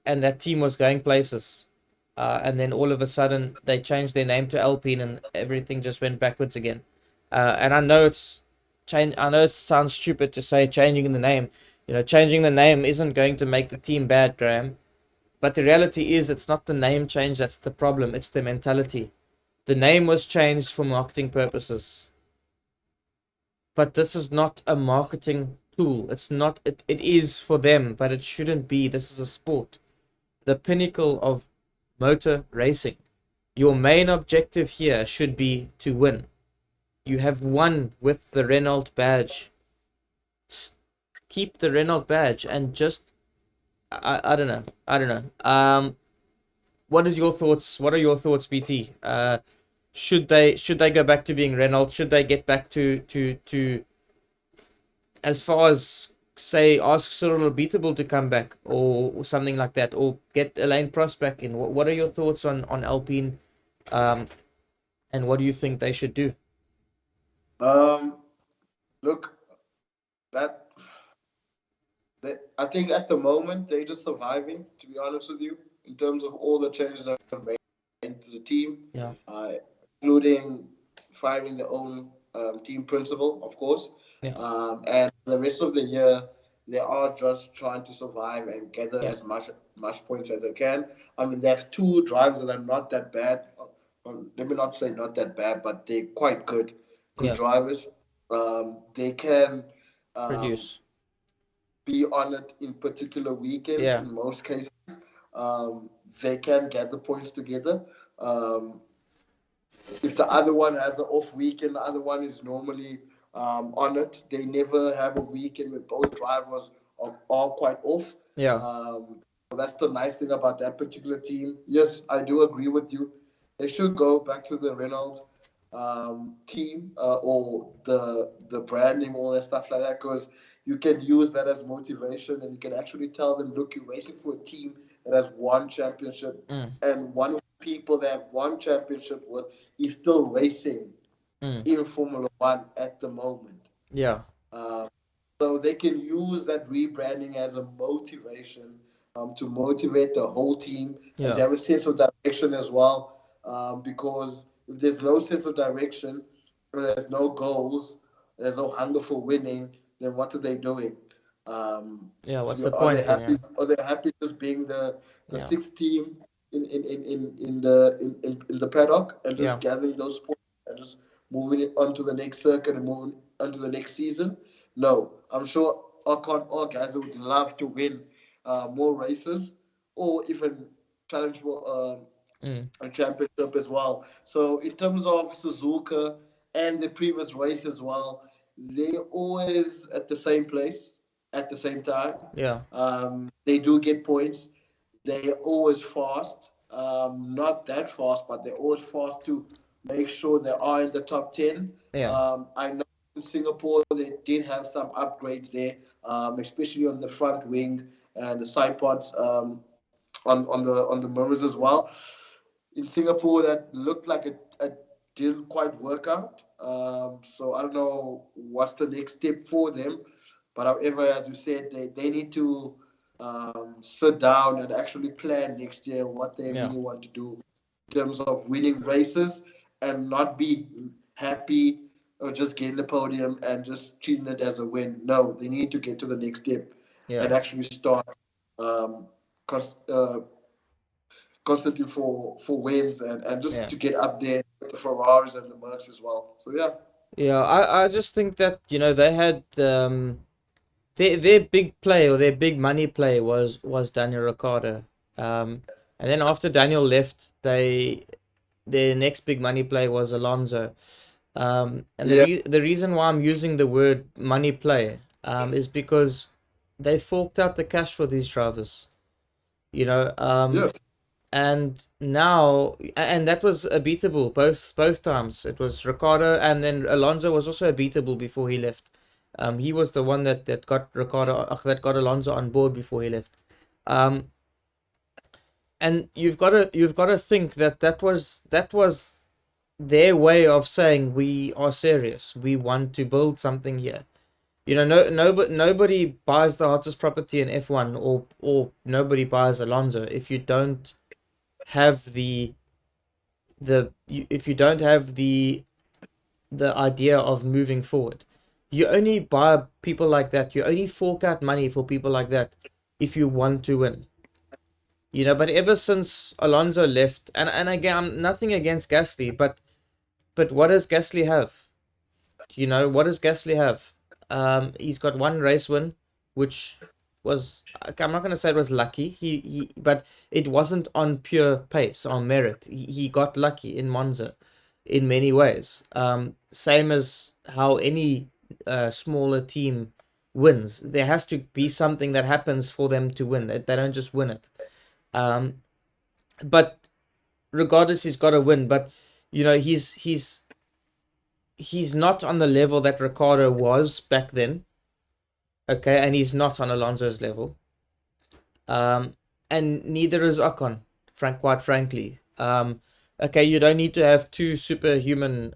that team was going places. And then all of a sudden, they changed their name to Alpine, and everything just went backwards again. And I know it's change. I know it sounds stupid to say changing the name. Changing the name isn't going to make the team bad, Graham. But the reality is, it's not the name change that's the problem. It's the mentality. The name was changed for marketing purposes, but this is not a marketing tool. It's not. It is for them, but it shouldn't be. This is a sport, the pinnacle of motor racing. Your main objective here should be to win. You have won with the Renault badge. Keep the Renault badge and just I don't know. I don't know. What is your thoughts? What are your thoughts, BT? Should they go back to being Renault? Should they get back to as far as say ask Cyril Beatable to come back or something like that, or get Elaine Prost back in? What are your thoughts on Alpine, um, and what do you think they should do? Um, Look, that I think at the moment they're just surviving. To be honest with you, in terms of all the changes that have made to the team, Yeah, uh, including firing their own team principal, of course, yeah, and the rest of the year they are just trying to survive and gather yeah, as much points as they can. I mean, they have two drivers that are not that bad. Let me not say not that bad, but they're quite good yeah. drivers. They can. Um, Produce. be on it in particular weekends. Yeah, In most cases, um, they can get the points together. Um, if the other one has an off weekend, the other one is normally on it. They never have a weekend where both drivers are quite off. yeah, So that's the nice thing about that particular team. Yes, I do agree with you. They should go back to the Renault team or the branding, all that stuff like that, because you can use that as motivation and you can actually tell them, look, you're racing for a team that has won championship, mm, and one of the people that have won championship with is still racing mm, in Formula One at the moment. yeah, Um, so they can use that rebranding as a motivation to motivate the whole team and to yeah, have a sense of direction as well. Because if there's no sense of direction, there's no goals, there's no hunger for winning, then what are they doing? yeah. What's the Are they point then? Yeah, happy? Are they happy just being the yeah, sixth team in the paddock and just yeah, gathering those points and just moving it on to the next circuit and moving on to the next season? No, I'm sure all guys would love to win more races or even challenge for mm, a championship as well. So in terms of Suzuka and the previous race as well, they're always at the same place at the same time. yeah, They do get points. They're always fast. Not that fast, but they're always fast to make sure they are in the top 10. yeah, I know in Singapore they did have some upgrades there, especially on the front wing and the side pods on the mirrors as well. In Singapore, that looked like it didn't quite work out. So I don't know what's the next step for them. But however, as you said, they need to sit down and actually plan next year what they yeah, really want to do in terms of winning races and not be happy or just getting the podium and just treating it as a win. No, they need to get to the next step yeah, and actually start um, cons- uh, constantly for wins and just yeah. to get up there with the Ferraris and the Mercs as well. So yeah, Yeah, I just think that they had their big play, or their big money play, was Daniel Ricciardo. And then after Daniel left, their next big money play was Alonso. And yeah, the reason why I'm using the word money play is because they forked out the cash for these drivers. You know, yes, and now, and that was a beatable both times. It was Ricardo, and then Alonso was also a beatable before he left. He was the one that got that got Alonso on board before he left. Um, and you've got to think that that was their way of saying we are serious. We want to build something here. Nobody buys the hottest property in F1, or nobody buys Alonso if you don't have if you don't have the idea of moving forward. You only buy people like that. You only fork out money for people like that if you want to win. But ever since Alonso left, and again, I'm nothing against Gasly, but what does Gasly have? What does Gasly have? He's got one race win, which was, I'm not going to say it was lucky. But it wasn't on pure pace, on merit. He got lucky in Monza in many ways. Same as how any smaller team wins. There has to be something that happens for them to win. They don't just win it. Um, but regardless, he's got to win. But he's not on the level that Ricardo was back then. Okay, and he's not on Alonso's level. Um, and neither is Ocon, quite frankly. Okay, you don't need to have two superhuman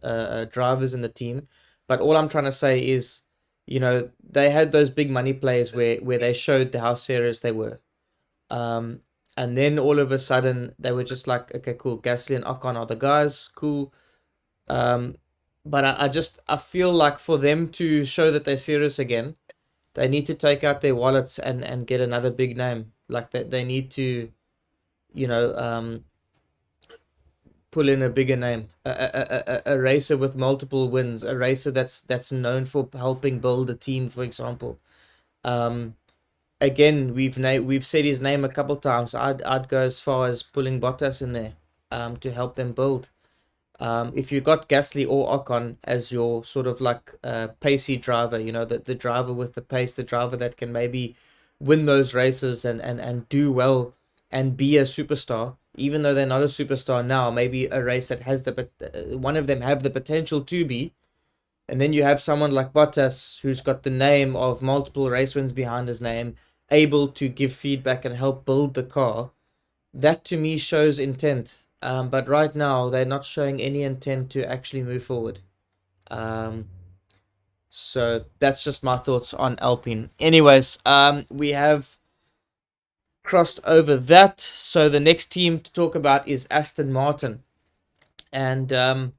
drivers in the team, but all I'm trying to say is, they had those big money plays where they showed how serious they were. Um, and then all of a sudden they were just like, okay, cool, Gasly and Ocon are the guys, cool. Um, but I feel like for them to show that they're serious again, they need to take out their wallets and get another big name. Like that, they need to, you know, um, pull in a bigger name, a racer with multiple wins, a racer that's known for helping build a team, for example. Um, Again, we've said his name a couple times. I'd go as far as pulling Bottas in there, to help them build. If you got Gasly or Ocon as your sort of like pacey driver, the driver with the pace, the driver that can maybe win those races and do well and be a superstar, even though they're not a superstar now, maybe a race that has one of them have the potential to be. And then you have someone like Bottas who's got the name of multiple race wins behind his name, able to give feedback and help build the car. That to me shows intent. But right now they're not showing any intent to actually move forward. Um, so that's just my thoughts on Alpine. Anyways, we have crossed over that. So the next team to talk about is Aston Martin. And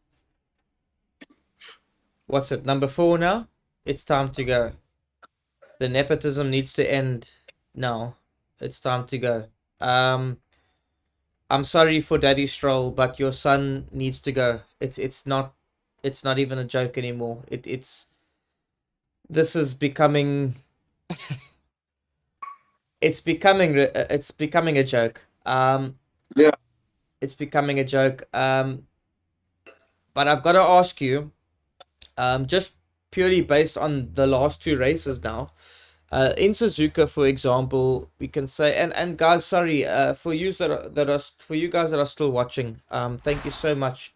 what's it, number 4 now? It's time to go. The nepotism needs to end now. It's time to go. I'm sorry for Daddy Stroll, but your son needs to go. It's not even a joke anymore. This is becoming it's becoming a joke. Yeah. It's becoming a joke. But I've got to ask you, just purely based on the last two races now. In Suzuka, for example, we can say, and guys, sorry, for you for you guys that are still watching, thank you so much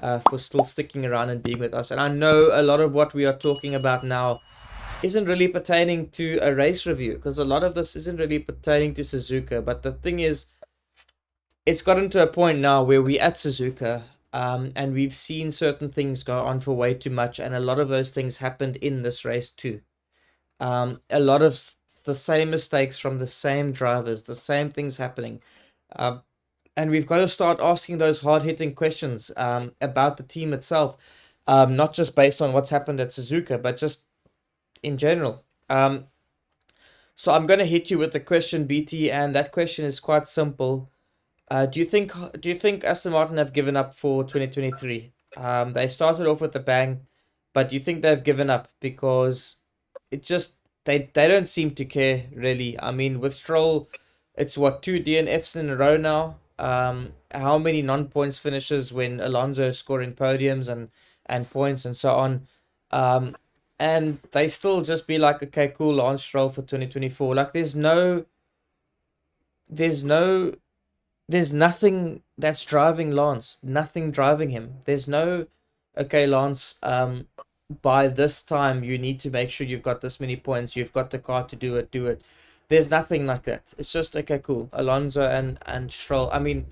for still sticking around and being with us. And I know a lot of what we are talking about now isn't really pertaining to a race review, because a lot of this isn't really pertaining to Suzuka. But the thing is, it's gotten to a point now where we're at Suzuka, and we've seen certain things go on for way too much, and a lot of those things happened in this race too. A lot of the same mistakes from the same drivers, the same things happening. Um, and we've got to start asking those hard hitting questions about the team itself, not just based on what's happened at Suzuka, but just in general. So I'm going to hit you with the question, BT, and that question is quite simple. Do you think Aston Martin have given up for 2023? They started off with a bang, but do you think they've given up because it just they don't seem to care really. I mean, with Stroll, it's what, two DNFs in a row now. How many non-points finishes when Alonso is scoring podiums and points and so on. Um, and they still just be like, okay, cool, Lance Stroll for 2024. Like there's no there's nothing that's driving Lance, nothing driving him. There's no, okay, Lance, by this time you need to make sure you've got this many points, you've got the car to do it. There's nothing like that. It's just, okay, cool. Alonso and Stroll. I mean,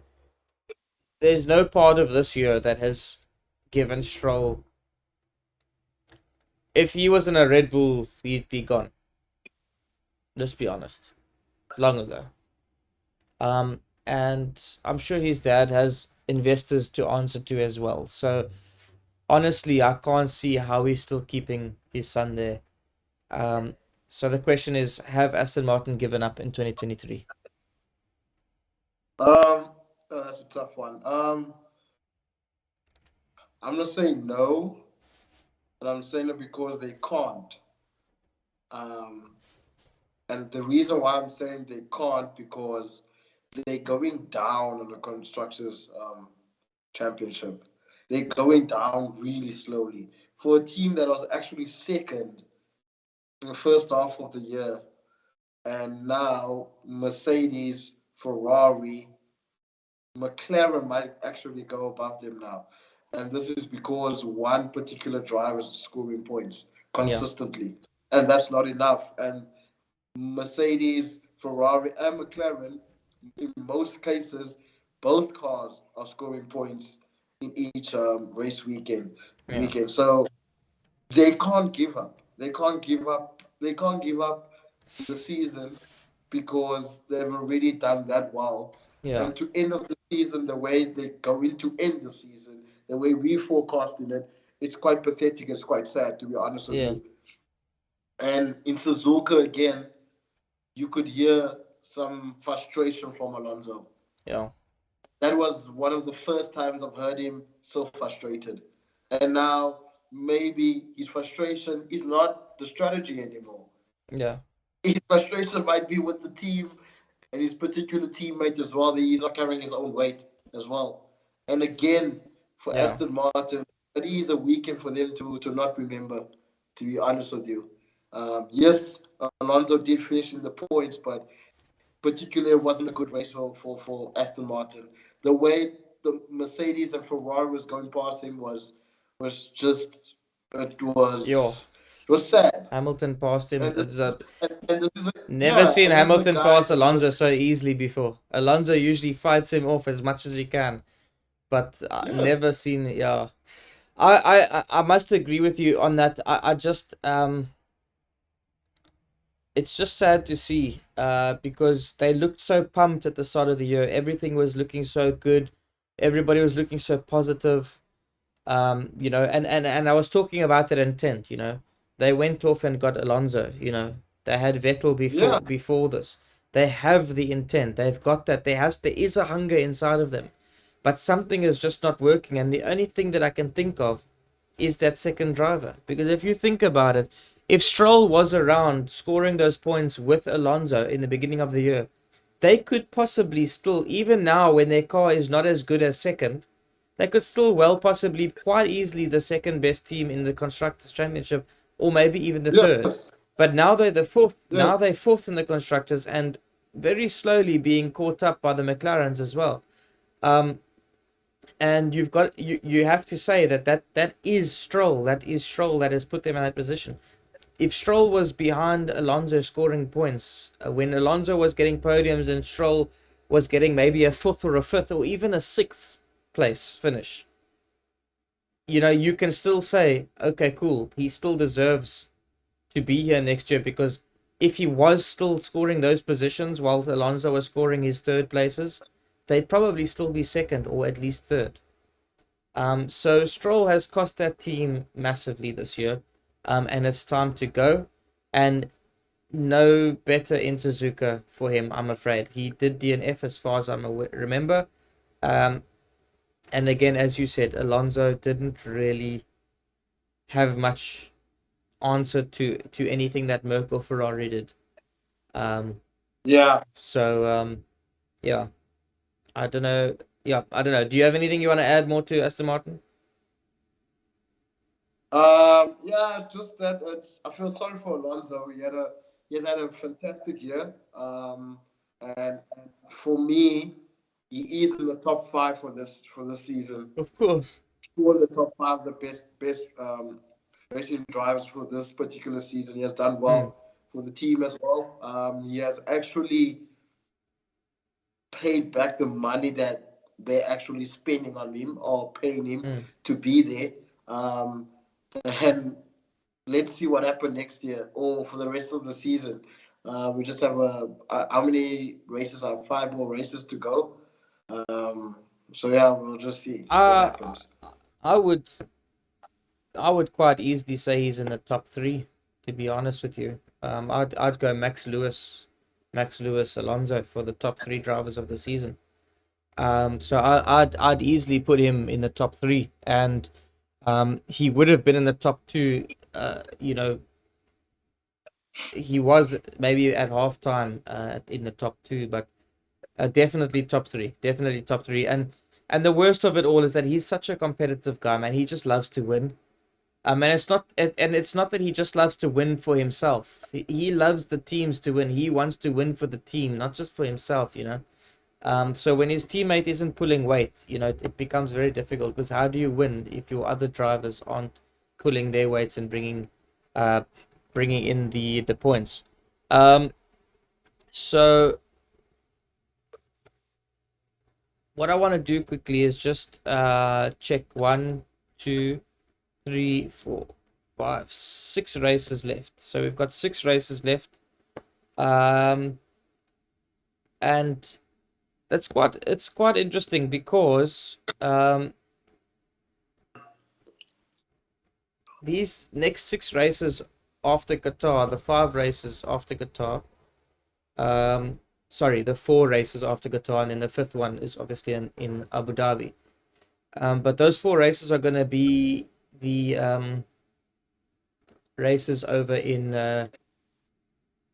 there's no part of this year that has given Stroll. If he was in a Red Bull, he'd be gone. Let's be honest. Long ago. And I'm sure his dad has investors to answer to as well. So honestly, I can't see how he's still keeping his son there. Um, so the question is, have Aston Martin given up in 2023? That's a tough one. I'm not saying no, but I'm saying it because they can't. Um, and the reason why I'm saying they can't because they're going down on the constructors championship. They're going down really slowly for a team that was actually second in the first half of the year, and now Mercedes, Ferrari, McLaren might actually go above them now. And this is because one particular driver is scoring points Yeah, consistently. And that's not enough. And Mercedes, Ferrari, and McLaren, in most cases, both cars are scoring points in each race yeah, weekend. So they can't give up. They can't give up. They can't give up the season because they've already done that well. yeah, And to end of the season, the way they're going to end the season, the way we forecasting it, it's quite pathetic. It's quite sad, to be honest with yeah, you. And in Suzuka again, you could hear some frustration from Alonso. yeah, That was one of the first times I've heard him so frustrated. And now maybe his frustration is not the strategy anymore. yeah, His frustration might be with the team and his particular teammate as well, that he's not carrying his own weight as well. And again, for yeah, Aston Martin, it is a weekend for them to not remember, to be honest with you. Yes, Alonso did finish in the points, but particularly it wasn't a good race for Aston Martin. The way the Mercedes and Ferrari was going past him was just it yeah. was it was sad. Hamilton passed him. And this and this is a, Never yeah, seen and this is a Hamilton guy pass that was Alonso so easily before. Alonso usually fights him off as much as he can, but I yes, never seen. Yeah, I must agree with you on that. I just it's just sad to see because they looked so pumped at the start of the year. Everything was looking so good. Everybody was looking so positive. And I was talking about that intent. They went off and got Alonso. They had Vettel yeah, before this. They have the intent. They've got that. There is a hunger inside of them, but something is just not working. And the only thing that I can think of is that second driver. Because if you think about it, if Stroll was around scoring those points with Alonso in the beginning of the year, they could possibly still, even now when their car is not as good as second, they could still well possibly quite easily the second best team in the constructors championship, or maybe even the third. yes, But now they're the fourth. yes, Now they're fourth in the constructors and very slowly being caught up by the McLarens as well. Um, and you have to say that is Stroll. That is Stroll that has put them in that position. If Stroll was behind Alonso scoring points, when Alonso was getting podiums and Stroll was getting maybe a fourth or a fifth or even a sixth place finish, you can still say, okay, cool, he still deserves to be here next year, because if he was still scoring those positions while Alonso was scoring his third places, they'd probably still be second or at least third. So Stroll has cost that team massively this year, and it's time to go. And no better in Suzuka for him, I'm afraid. He did DNF as far as remember. Um, and again, as you said, Alonso didn't really have much answer to anything that Merkel Ferrari did. Um, yeah. so yeah, I don't know. Yeah, I don't know. Do you have anything you want to add more to Aston Martin? Yeah, just that it's. I feel sorry for Alonso. He has had a fantastic year. And for me, he is in the top five for this season. Of course. Two of the top five, the best racing drivers for this particular season. He has done Mm, well for the team as well. He has actually paid back the money that they're actually spending on him or paying him mm. to be there. And let's see what happens next year or for the rest of the season. We just have how many races are 5 more races to go. Um, so yeah, we'll just see what Uh, happens. I would. I would quite easily say he's in the top three, to be honest with you. I'd go Max Lewis, Alonso for the top three drivers of the season. So I'd easily put him in the top three, and he would have been in the top two. He was maybe at halftime in the top two, but definitely top three, definitely top three. And the worst of it all is that he's such a competitive guy, man. He just loves to win. And it's not that he just loves to win for himself. He loves the teams to win. He wants to win for the team, not just for himself, you know. So when his teammate isn't pulling weight, you know, it becomes very difficult because how do you win if your other drivers aren't pulling their weights and uh, bringing in the points? Um, so what I want to do quickly is just check 6 races left. So we've got 6 races left, um, and it's quite interesting because these next 6 races after Qatar, the 5 races after Qatar, sorry, the 4 races after Qatar, and then the fifth one is obviously in Abu Dhabi. But those 4 races are going to be the races over in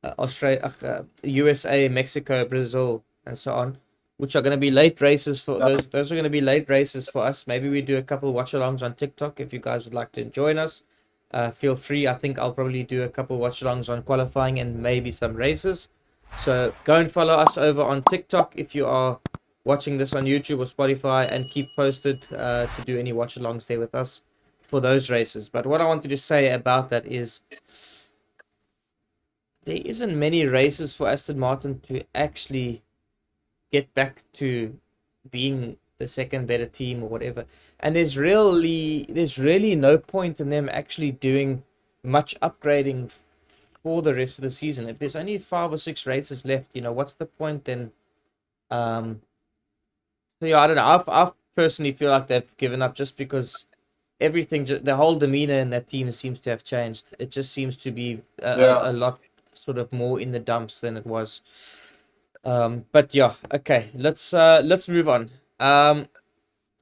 Australia, USA, Mexico, Brazil, and so on, which are going to be late races for Yeah, those. Those are going to be late races for us. Maybe we do a couple watch-alongs on TikTok if you guys would like to join us. Feel free. I think I'll probably do a couple watch-alongs on qualifying and maybe some races. So go and follow us over on TikTok if you are watching this on YouTube or Spotify, and keep posted to do any watch-alongs there with us for those races. But what I wanted to say about that is there isn't many races for Aston Martin to actually get back to being the second better team or whatever. And there's really no point in them actually doing much upgrading for the rest of the season. If there's only 5 or 6 races left, you know, what's the point then? Um, so yeah, I don't know. I personally feel like they've given up just because the whole demeanor in that team seems to have changed. It just seems to be a yeah. lot sort of more in the dumps than it was. But yeah, okay. Let's move on.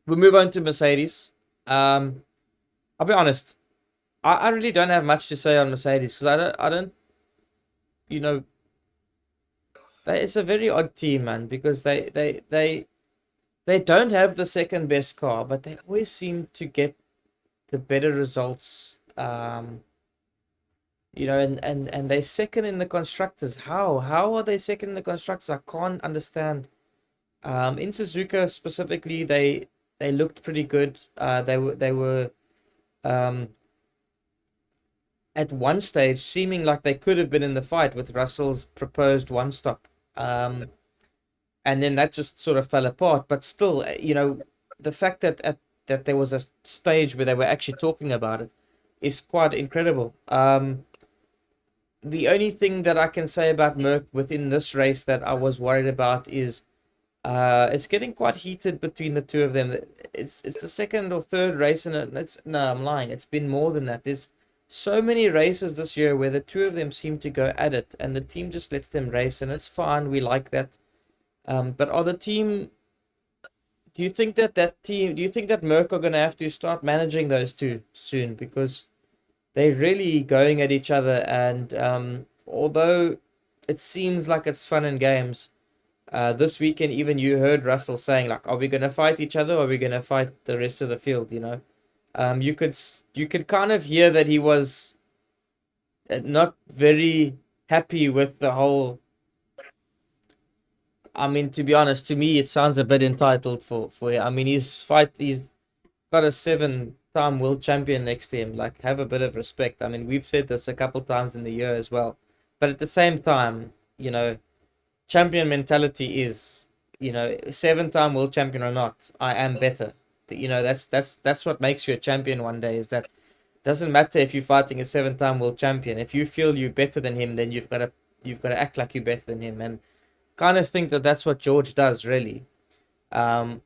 We move on to Mercedes. I'll be honest. I really don't have much to say on Mercedes because I don't you know it's a very odd team, man, because they don't have the second best car, but they always seem to get the better results. And they second in the constructors. How are they second in the constructors? I can't understand. In Suzuka specifically, they looked pretty good. They were um at one stage seeming like they could have been in the fight with Russell's proposed one stop. Um, and then that just sort of fell apart. But still, the fact that there was a stage where they were actually talking about it is quite incredible. The only thing that I can say about Merck within this race that I was worried about is it's getting quite heated between the two of them. It's the second or third race, and it's no, I'm lying. It's been more than that. There's so many races this year where the two of them seem to go at it, and the team just lets them race, and it's fine. We like that. But are the team? Do you think that team? Do you think that Merck are going to have to start managing those two soon because they're really going at each other? And although it seems like it's fun and games, this weekend even you heard Russell saying like, "Are we going to fight each other, or are we going to fight the rest of the field?" You could kind of hear that he was not very happy with the whole. I mean, to be honest, to me, it sounds a bit entitled for him. I mean, he's got a 7-time world champion next to him. Like, have a bit of respect. I mean, we've said this a couple times in the year as well. But at the same time, champion mentality is, 7-time world champion or not, I am better. That's what makes you a champion one day. Is that doesn't matter if you're fighting a 7-time world champion. If you feel you're better than him, then you've got to act like you're better than him. And kind of think that that's what George does, really. Um,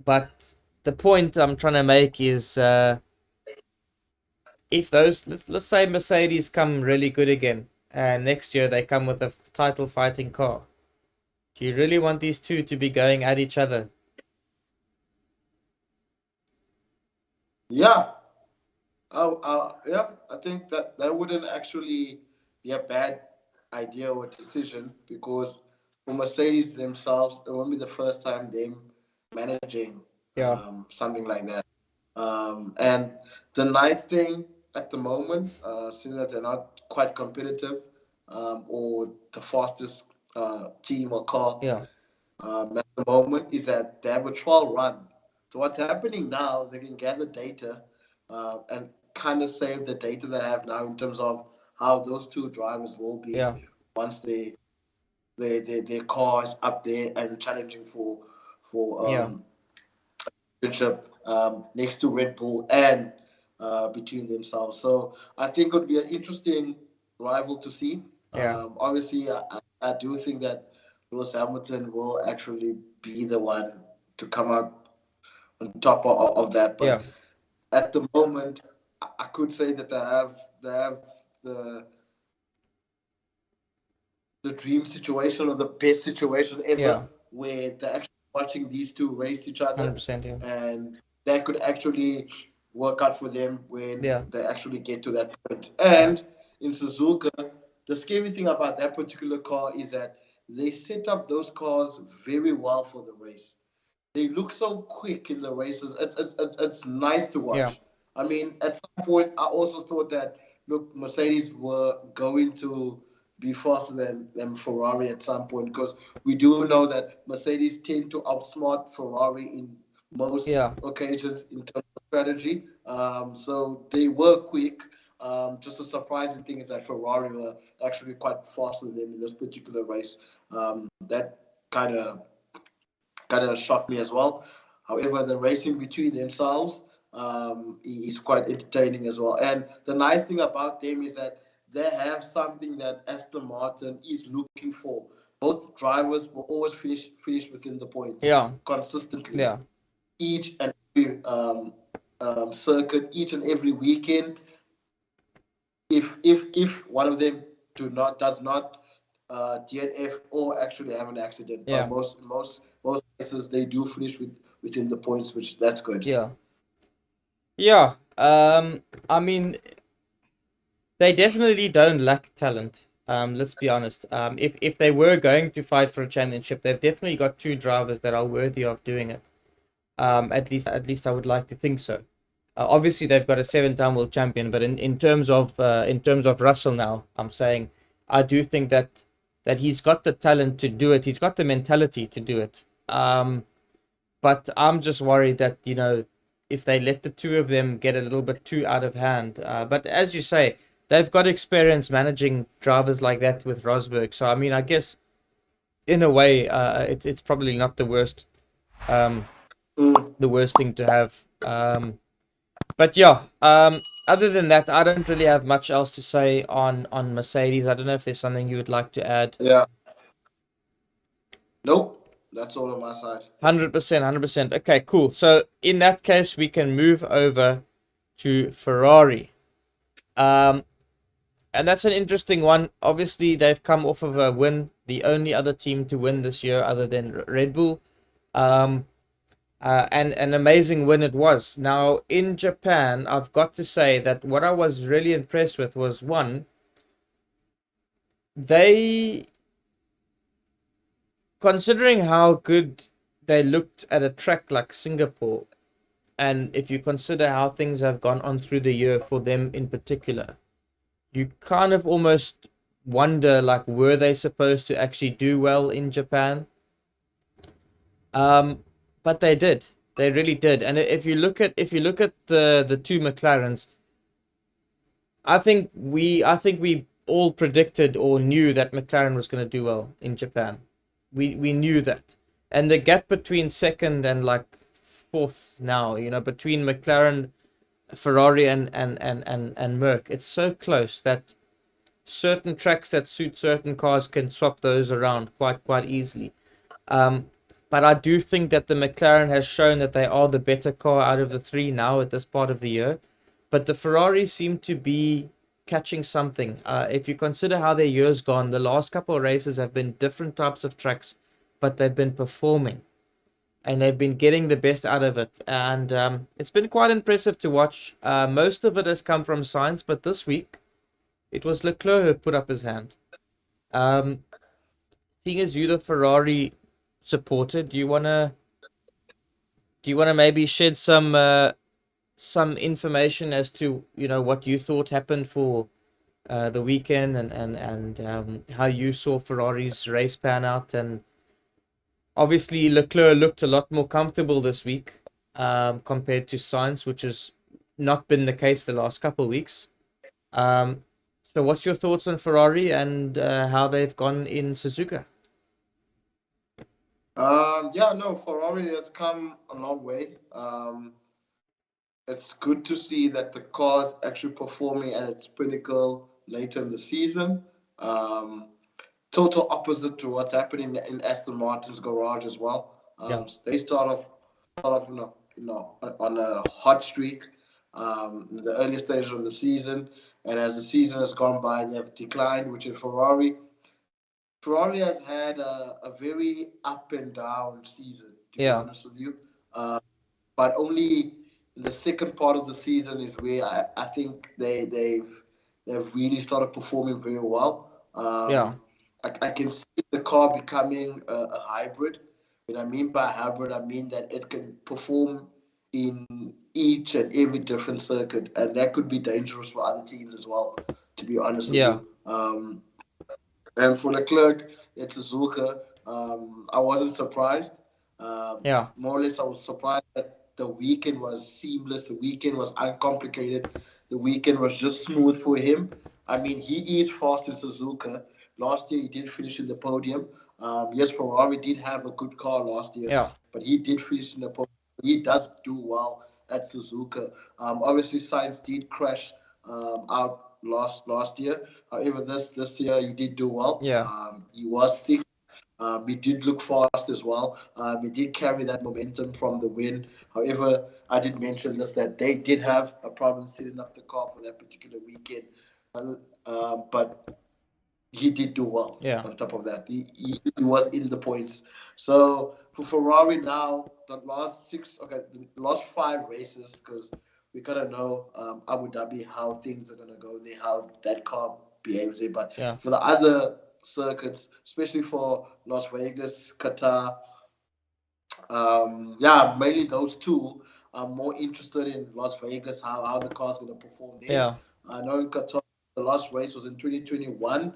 but the point I'm trying to make is if those let's say Mercedes come really good again, and next year they come with a title fighting car, do you really want these two to be going at each other? Yeah. Yeah, I think that that wouldn't actually be a bad idea or decision because for Mercedes themselves, it won't be the first time them managing Yeah, something like that. And the nice thing at the moment, seeing that they're not quite competitive or the fastest team or car yeah, at the moment, is that they have a trial run. So what's happening now? They can gather data and kind of save the data they have now in terms of how those two drivers will be yeah, once their car is up there and challenging for yeah, championship next to Red Bull and between themselves. So I think it would be an interesting rival to see. yeah, Obviously, I do think that Lewis Hamilton will actually be the one to come out on top of that. But yeah, at the moment, I could say that they have the the dream situation or the best situation ever, yeah, where they're actually watching these two race each other, 100%, yeah, and that could actually work out for them when yeah, they actually get to that point. yeah, And in Suzuka, the scary thing about that particular car is that they set up those cars very well for the race. They look so quick in the races. It's nice to yeah, watch. I mean, at some point, I also thought that look, Mercedes were going to be faster than Ferrari at some point because we do know that Mercedes tend to outsmart Ferrari in most yeah, occasions in terms of strategy. So they were quick. Just a surprising thing is that Ferrari were actually quite faster than them in this particular race. That kind of shocked me as well. However, the racing between themselves is quite entertaining as well. And the nice thing about them is that they have something that Aston Martin is looking for. Both drivers will always finish within the points yeah, consistently. yeah, Each and every circuit, each and every weekend, if one of them does not DNF or actually have an accident. But yeah, most cases they do finish within the points, which that's good. yeah, yeah. I mean, they definitely don't lack talent. Let's be honest. If they were going to fight for a championship, they've definitely got two drivers that are worthy of doing it. At least I would like to think so. Obviously, they've got a seven-time world champion, but in terms of Russell now, I'm saying I do think that he's got the talent to do it. He's got the mentality to do it. But I'm just worried that if they let the two of them get a little bit too out of hand. But as you say, they've got experience managing drivers like that with Rosberg. So I mean, I guess in a way, it's probably not um, Mm, the worst thing to have. But yeah, other than that, I don't really have much else to say on Mercedes. I don't know if there's something you would like to add. yeah. Nope. That's all on my side. 100%, 100%. Okay, cool. So in that case, we can move over to Ferrari. Um, and that's an interesting one. Obviously, they've come off of a win, the only other team to win this year other than Red Bull. Um, and an amazing win it was. Now, in Japan, I've got to say that what I was really impressed with was one, they, considering how good they looked at a track like Singapore, and if you consider how things have gone on through the year for them in particular, you kind of almost wonder like were they supposed to actually do well in Japan? But they did. They really did. And if you look at the two McLarens, I think we all predicted or knew that McLaren was going to do well in Japan. We knew that. And the gap between second and like fourth now, between McLaren, Ferrari and Merc, it's so close that certain tracks that suit certain cars can swap those around quite easily. Um, but I do think that the McLaren has shown that they are the better car out of the three now at this part of the year. but the Ferrari seem to be catching something. If you consider how their year's gone, the last couple of races have been different types of tracks, but they've been performing and they've been getting the best out of it. And it's been quite impressive to watch. Most of it has come from Sainz, but this week it was Leclerc who put up his hand. Um, Seeing as you the Ferrari supporter, do you wanna maybe shed some information as to what you thought happened for the weekend, and how you saw Ferrari's race pan out? And obviously Leclerc looked a lot more comfortable this week compared to Sainz, which has not been the case the last couple of weeks. Um, so what's your thoughts on Ferrari and how they've gone in Suzuka? Yeah, no, Ferrari has come a long way. It's good to see that the car's actually performing at its pinnacle later in the season. Um, Total opposite to what's happening in Aston Martin's garage as well. Yeah, They start off on a hot streak in the early stages of the season, and as the season has gone by, they've declined. Which is Ferrari has had a very up and down season, to be yeah, honest with you. But only in the second part of the season is where I think they've really started performing very well. yeah, I can see the car becoming a hybrid. What I mean by hybrid, I mean that it can perform in each and every different circuit, and that could be dangerous for other teams as well. To be honest with yeah, you, and for Leclerc, it's Suzuka. I wasn't surprised. yeah, More or less, I was surprised that the weekend was seamless. The weekend was uncomplicated. The weekend was just smooth for him. I mean, he is fast in Suzuka. Last year, he did finish in the podium. Yes, Ferrari did have a good car last year, yeah, but he did finish in the podium. He does do well at Suzuka. Obviously, Sainz did crash out last year. However, this year he did do well. yeah, He was sixth. He did look fast as well. He did carry that momentum from the win. However, I did mention this that they did have a problem setting up the car for that particular weekend. But he did do well yeah, on top of that. He was in the points. So for Ferrari now, the last five races, because we gotta know Abu Dhabi how things are gonna go there, how that car behaves there. But yeah, for the other circuits, especially for Las Vegas, Qatar, yeah, mainly those two. I'm more interested in Las Vegas, how the car's going to perform there. yeah, I know in Qatar, the last race was in 2021.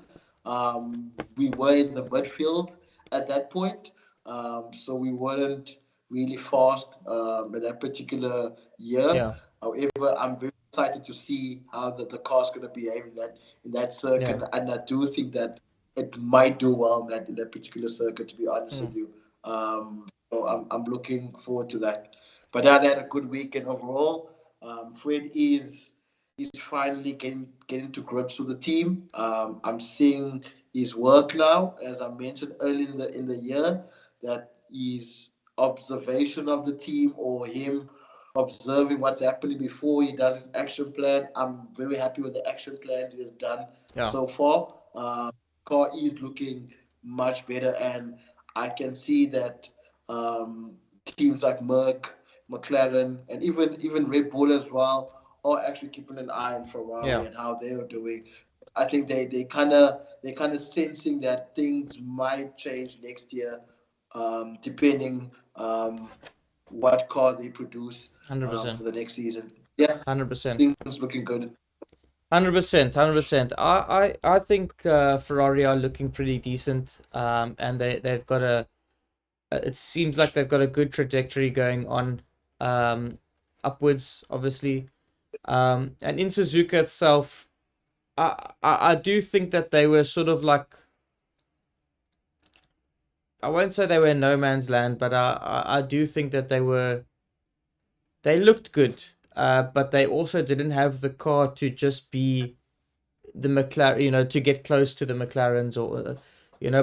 We were in the midfield at that point, so we weren't really fast in that particular year. yeah, However, I'm very excited to see how the car's going to behave in that circuit, yeah, and I do think that it might do well in that particular circuit. To be honest mm, with you, so I'm looking forward to that. But yeah, they had a good weekend overall. Fred is finally getting to grips with the team. I'm seeing his work now, as I mentioned early in the year, that his observation of the team or him observing what's happening before he does his action plan. I'm very happy with the action plans he has done yeah, so far. Car is looking much better, and I can see that um, teams like Merck, McLaren, and even Red Bull as well are actually keeping an eye on Ferrari yeah, and how they are doing. I think they kind of sensing that things might change next year, depending what car they produce 100%, for the next season. Yeah, 100%. things looking good. 100%, 100%. I think Ferrari are looking pretty decent. And they've got it seems like they've got a good trajectory going on, upwards, obviously. And in Suzuka itself, I do think that they were sort of like, I won't say they were in no man's land, but I do think that they looked good. But they also didn't have the car to just be the McLaren, to get close to the McLarens,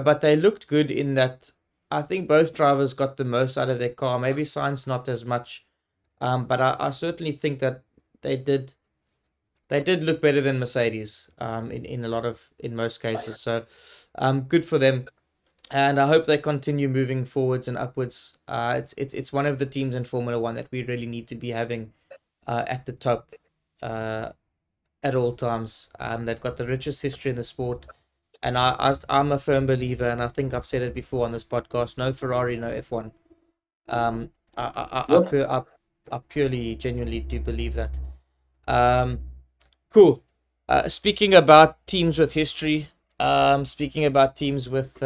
but they looked good in that. I think both drivers got the most out of their car. Maybe Sainz not as much, but I certainly think that they did They did look better than Mercedes in a lot of in most cases. So good for them. And I hope they continue moving forwards and upwards. It's one of the teams in Formula One that we really need to be having at the top uh, at all times. They've got the richest history in the sport, and I'm a firm believer, and I think I've said it before on this podcast. No Ferrari, no F1. Um, Yep. I purely, genuinely do believe that. Um, cool. Speaking about teams with history, speaking about teams with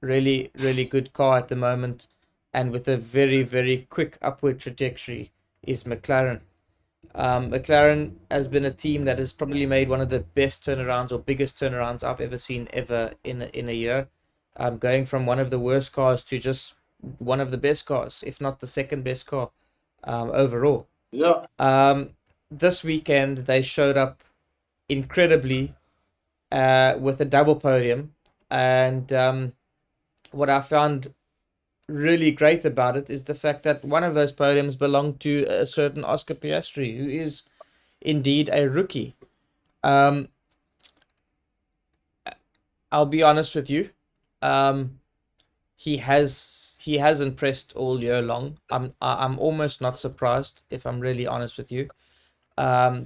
really, really good car at the moment, and with a very, very quick upward trajectory, is McLaren. McLaren has been a team that has probably made one of the best turnarounds or biggest turnarounds I've ever seen ever in a year. Going from one of the worst cars to just one of the best cars, if not the second best car overall. Yeah. Um, this weekend they showed up incredibly with a double podium, and what I found really great about it is the fact that one of those podiums belonged to a certain Oscar Piastri, who is indeed a rookie. Um, I'll be honest with you. Um, he has impressed all year long. I'm almost not surprised if I'm really honest with you.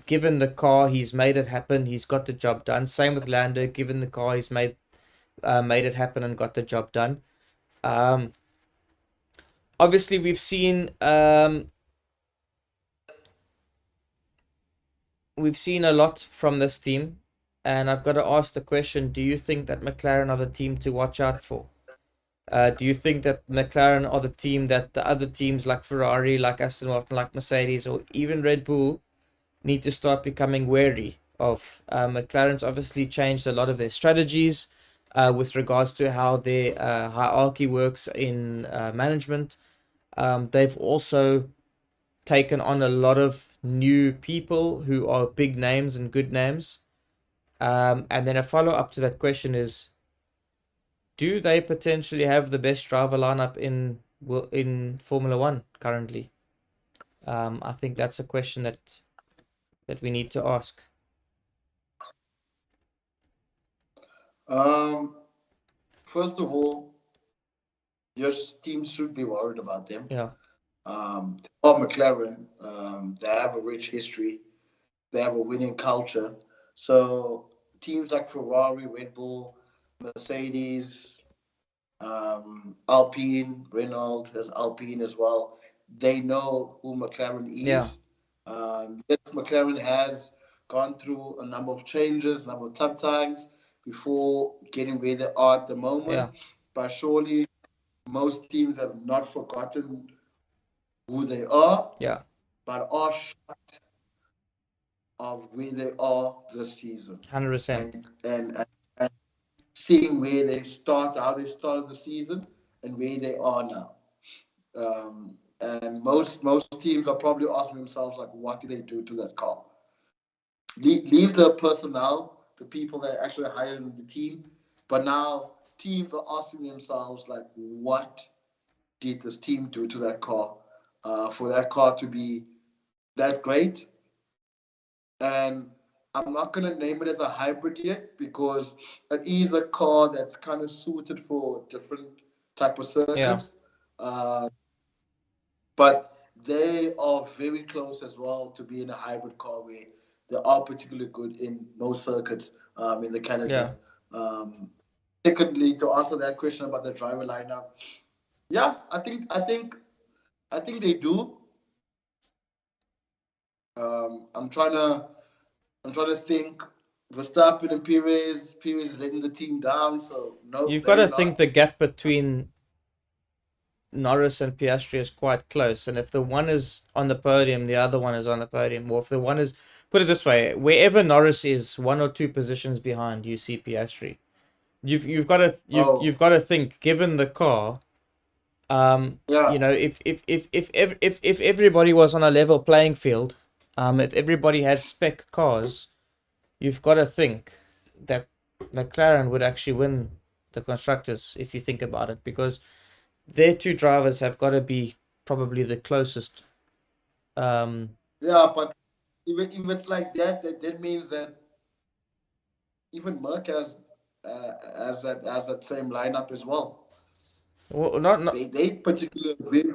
Given the car, he's made it happen. He's got the job done. Same with Lando. Given the car, he's made it happen and got the job done. Um, obviously, we've seen a lot from this team, and I've got to ask the question: do you think that McLaren are the team to watch out for? Do you think that McLaren are the team that the other teams like Ferrari, like Aston Martin, like Mercedes, or even Red Bull need to start becoming wary of? McLaren's obviously changed a lot of their strategies with regards to how their hierarchy works in management. They've also taken on a lot of new people who are big names and good names. And then a follow up to that question is, do they potentially have the best driver lineup in Formula One currently? I think that's a question that we need to ask. Um, First of all, your team should be worried about them. Yeah, For McLaren, they have a rich history. They have a winning culture. So teams like Ferrari, Red Bull, Mercedes, Alpine, Renault has Alpine as well. They know who McLaren yeah, is. Yes, McLaren has gone through a number of changes, a number of tough times before getting where they are at the moment. yeah, But surely most teams have not forgotten who they are, yeah, but are of where they are this season, 100%. and seeing where they start, how they started the season, and where they are now. And most teams are probably asking themselves like, what did they do to that car? Leave the personnel, the people that actually hired in the team, but now teams are asking themselves like, what did this team do to that car for that car to be that great? And I'm not going to name it as a hybrid yet because it is a car that's kind of suited for different type of Yeah, circuits. Uh, but they are very close as well to being a hybrid car where they are particularly good in most circuits in the yeah. Canada. Um, Secondly, to answer that question about the driver lineup, yeah, I think they do. Um, I'm trying to I'm trying to think. Verstappen and Perez letting the team down. So no, You've got they're to think not. the gap between Norris and Piastri is quite close, and if the one is on the podium, the other one is on the podium, or if the one is, put it this way, wherever Norris is one or two positions behind, you see Piastri. You've got to you've Oh, got to think, given the car. yeah, If everybody was on a level playing field, if everybody had spec cars, you've got to think that McLaren would actually win the constructors if you think about it, because their two drivers have got to be probably the closest. Um, yeah, but if it's like that, that means that even Merck has that same lineup as well. Well, not. They particular very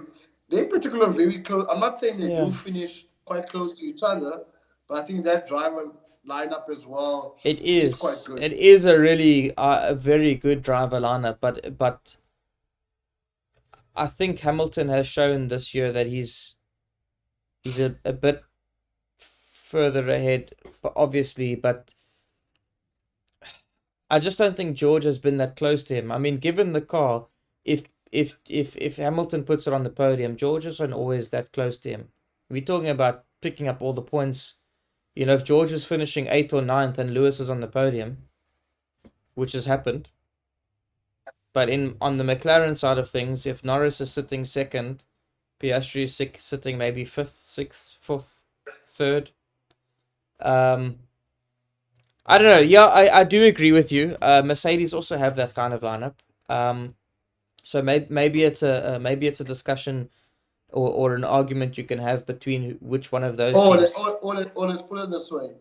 they particular very close. I'm not saying they Yeah. do finish quite close to each other, but I think that driver lineup as well It is quite is. good. It is a really a very good driver lineup, but I think Hamilton has shown this year that he's a bit further ahead, obviously, but I just don't think George has been that close to him. I mean, given the car, if Hamilton puts it on the podium, George isn't always that close to him. We're talking about picking up all the points. You know, if George is finishing eighth or ninth and Lewis is on the podium, which has happened, but in on the McLaren side of things, if Norris is sitting second, Piastri is sitting maybe fifth, sixth, fourth, third. Um, I don't know. Yeah, I do agree with you. Mercedes also have that kind of lineup. Um, so maybe it's maybe it's a discussion or an argument you can have between which one of those teams. Or let's put it this way: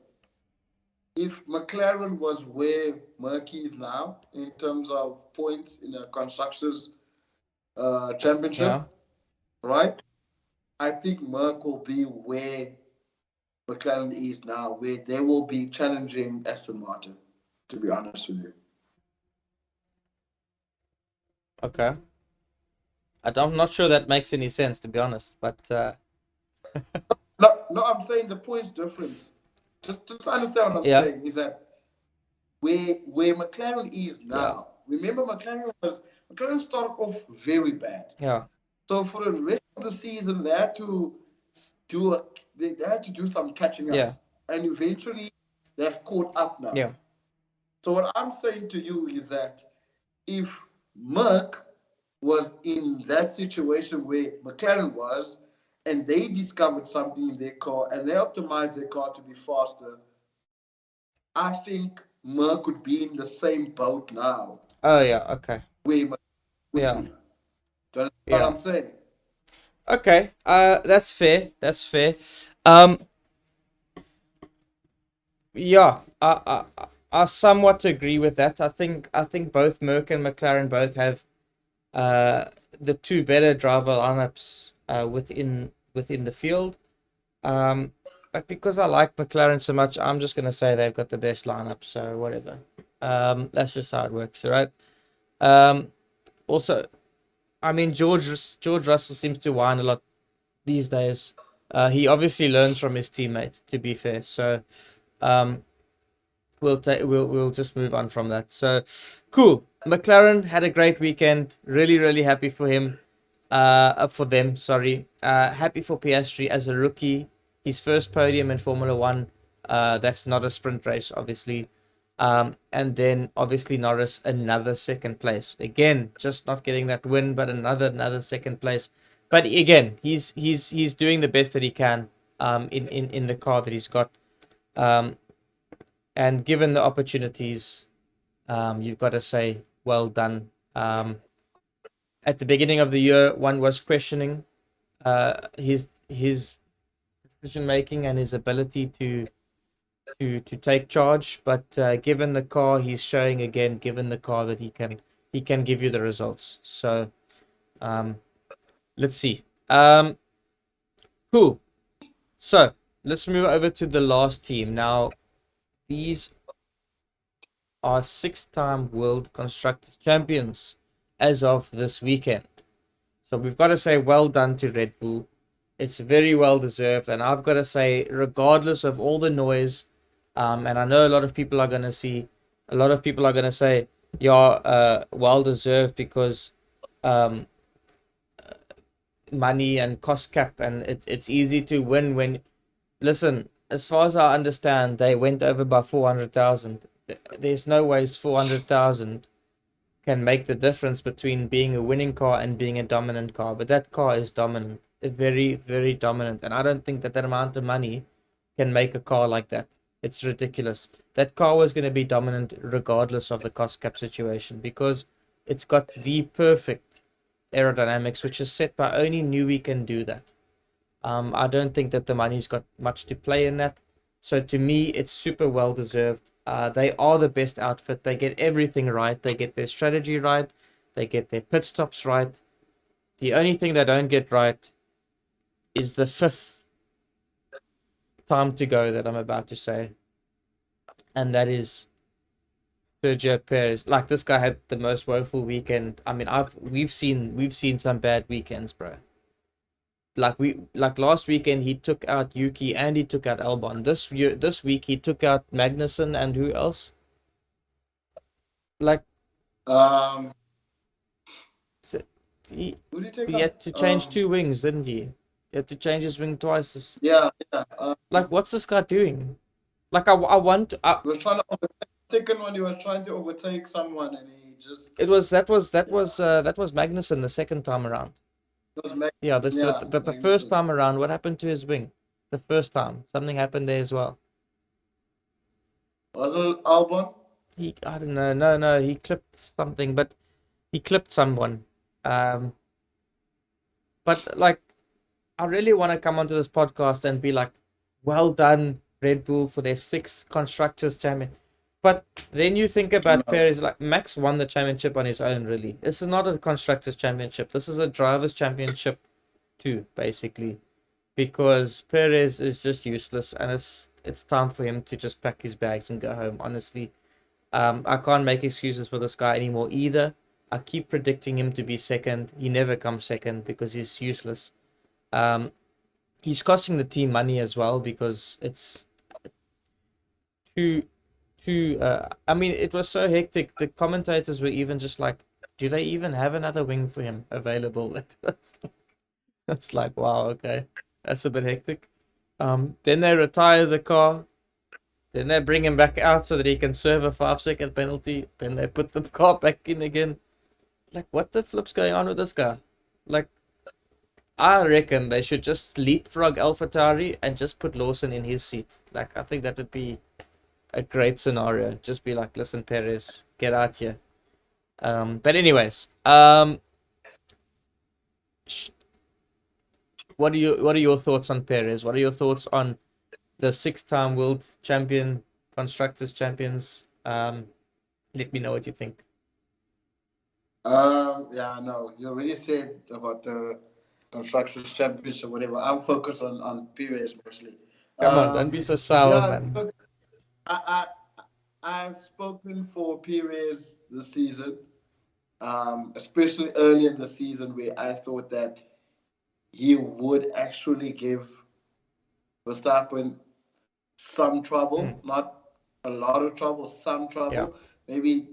if McLaren was where Merck is now in terms of points in the constructors Yeah, championship, right? I think Merck will be where McLaren is now, where they will be challenging Aston Martin. To be honest with you. okay. I'm not sure that makes any sense to be honest, but No, no, I'm saying the points difference. Just understand what I'm yeah, saying is that where McLaren is yeah, now. Remember, McLaren started off very bad. yeah, So for the rest of the season, do a, they had to do some catching yeah, up, and eventually they've caught up now. yeah. So what I'm saying to you is that if Merck was in that situation where McLaren was, and they discovered something in their car and they optimized their car to be faster, I think Merck could be in the same boat now Oh yeah, okay, where Merck would yeah, be. Do you understand what yeah. I'm saying? Okay, that's fair. That's fair. Um, yeah, I somewhat agree with that. I think both Merck and McLaren both have uh the two better driver lineups within the field. Um, but because I like McLaren so much, I'm just gonna say they've got the best lineup. So whatever. That's just how it works, right? Um, also, I mean George Russell seems to whine a lot these days. He obviously learns from his teammate. To be fair, so um, we'll just move on from that. So cool. McLaren had a great weekend. Really happy for him. For them, sorry. Happy for Piastri as a rookie. His first podium in Formula One. That's not a sprint race, obviously. And then obviously Norris another second place. Again, just not getting that win, but another second place. But again, he's doing the best that he can. In the car that he's got. Um, and given the opportunities, you've got to say well done. At the beginning of the year, one was questioning his decision making and his ability to take charge, but given the car he's showing again, given the car that he can give you the results. So um, let's see. Cool. So let's move over to the last team now. These are six-time world constructors champions as of this weekend. So we've got to say well done to Red Bull. It's very well deserved, and I've got to say, regardless of all the noise, and I know a lot of people are going to say, yeah, well deserved because um, money and cost cap, and it's easy to win when. Listen, as far as I understand, they went over by 400,000. There's no ways 400,000 can make the difference between being a winning car and being a dominant car. But that car is dominant, very dominant, and I don't think that amount of money can make a car like that. It's ridiculous. That car was going to be dominant regardless of the cost cap situation because it's got the perfect aerodynamics, which is set by only Newey can do that. I don't think that the money's got much to play in that. So to me, it's super well deserved. They are the best outfit. They get everything right. They get their strategy right. They get their pit stops right. The only thing they don't get right is the fifth time to go that I'm about to say, and that is Sergio Perez. Like, this guy had the most woeful weekend. I mean, we've seen some bad weekends, bro. Like last weekend he took out Yuki and he took out Albon. This week he took out Magnussen and who else? Like, Um, so he who did you take he out? had to change two wings, didn't he? He had to change his wing twice. Yeah, yeah. Like, what's this guy doing? Like, I want He was trying to overtake. Second one, he was trying to overtake someone, and he just it was that was that yeah. was that was Magnussen the second time around. It was Yeah, this yeah, but the first Magnussen. time around, what happened to his wing? The first time something happened there as well. Was it Albon? I don't know. No, he clipped something, but he clipped someone. Um, but like, I really want to come onto this podcast and be like, well done, Red Bull, for their sixth constructors champion. But then you think about No. Perez, like Max won the championship on his own. Really, this is not a constructors championship. This is a drivers championship too, basically, because Perez is just useless, and it's time for him to just pack his bags and go home. Honestly, I can't make excuses for this guy anymore either. I keep predicting him to be second. He never comes second because he's useless. Um, he's costing the team money as well because it's too, I mean, it was so hectic. The commentators were even just like, "Do they even have another wing for him available?" It's like, wow, okay, that's a bit hectic. Then they retire the car. Then they bring him back out so that he can serve a 5-second penalty. Then they put the car back in again. Like, what the flip's going on with this guy? Like, I reckon they should just leapfrog AlphaTauri and just put Lawson in his seat. Like, I think that would be a great scenario. Just be like, listen, Perez, get out here. But anyways, what are your thoughts on Perez? What are your thoughts on the six-time world champion, constructors champions? Let me know what you think. Yeah, no, you already said about the constructors championship, whatever. I'm focused on Perez mostly. Come on, don't be so sour, Yeah, man. look, I I've spoken for Perez this season, especially early in the season where I thought that he would actually give Verstappen some trouble, Mm, not a lot of trouble, some yeah, trouble. Maybe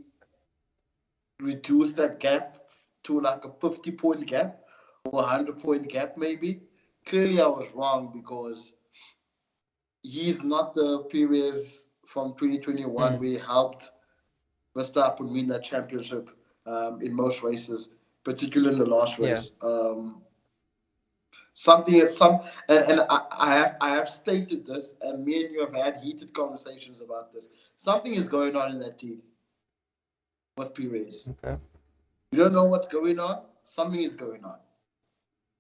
reduce that gap to like a 50-point gap or a 100-point gap, maybe. Clearly, I was wrong because he's not the Perez from 2021 mm, where he helped Verstappen win that championship in most races, particularly in the last yeah, race. Something is some, and I have stated this, and me and you have had heated conversations about this. Something is going on in that team with Perez. okay, You don't know what's going on. Something is going on.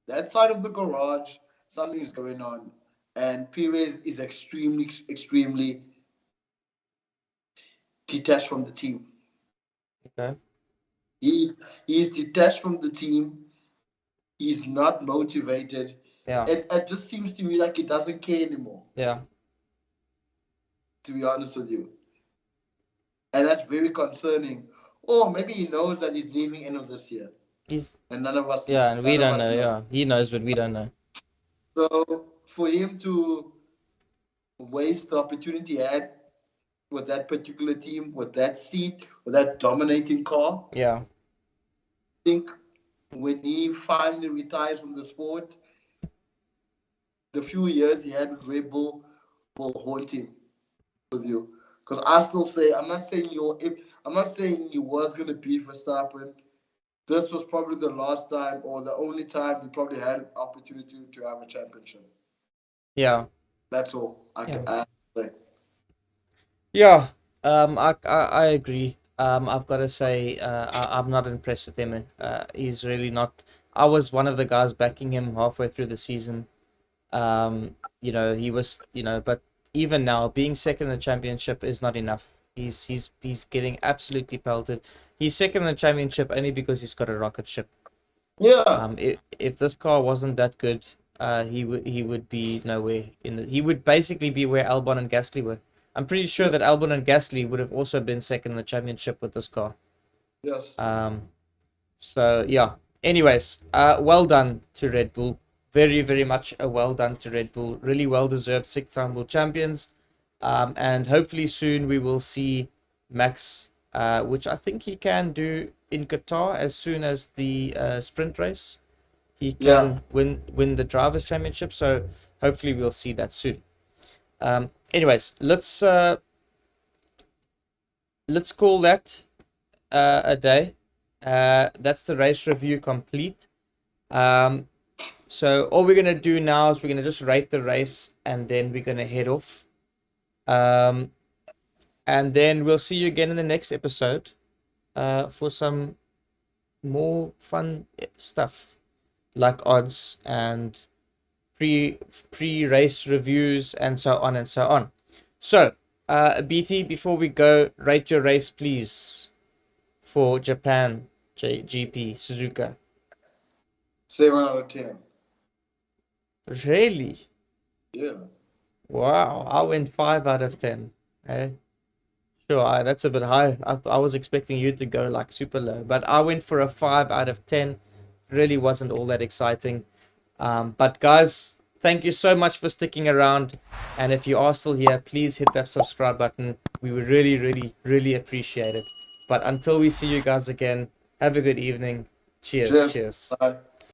That side of the garage, something is going on, and Perez is extremely, extremely detached from the team. okay, He he's detached from the team. He's not motivated. yeah, It just seems to me like he doesn't care anymore. yeah. To be honest with you, and that's very concerning. Or maybe he knows that he's leaving end of this year, He's and none of us, Yeah, and we none of don't us know. know. Yeah, he knows, but we don't know. So for him to waste the opportunity he had with that particular team, with that seat, with that dominating car, Yeah, I think when he finally retires from the sport, the few years he had with Red Bull will haunt him with you. Because I still say I'm not saying he was gonna beat Verstappen. This was probably the last time or the only time he probably had an opportunity to have a championship. yeah, That's all yeah, I say. yeah. I agree. I've got to say, I'm not impressed with him. He's really not. I was one of the guys backing him halfway through the season. He was, but even now, being second in the championship is not enough. He's getting absolutely pelted. He's second in the championship only because he's got a rocket ship. Yeah, If this car wasn't that good, he would be nowhere in the. He would basically be where Albon and Gasly were. I'm pretty sure yeah, that Albon and Gasly would have also been second in the championship with this car. yes. Um, so yeah. Anyways, well done to Red Bull. Very, very much a well done to Red Bull. Really well deserved six-time world champions. And hopefully soon we will see Max, which I think he can do in Qatar as soon as the sprint race. He Yeah. can win the drivers' championship. So hopefully we'll see that soon. Anyways, let's call that a day. That's the race review complete. So all we're gonna do now is we're gonna just rate the race and then we're gonna head off. Um, and then we'll see you again in the next episode for some more fun stuff like odds and pre race reviews and so on and so on. So, BT, before we go, rate your race, please, for Japan GP Suzuka. 7 out of 10. Really? Yeah. Wow, I went 5 out of 10. Eh? Sure, that's a bit high. I was expecting you to go like super low, but I went for a 5 out of 10. Really wasn't all that exciting. But guys, thank you so much for sticking around. And if you are still here, please hit that subscribe button. We would really, really, really appreciate it. But until we see you guys again, have a good evening. Cheers. Cheers. Cheers. Bye.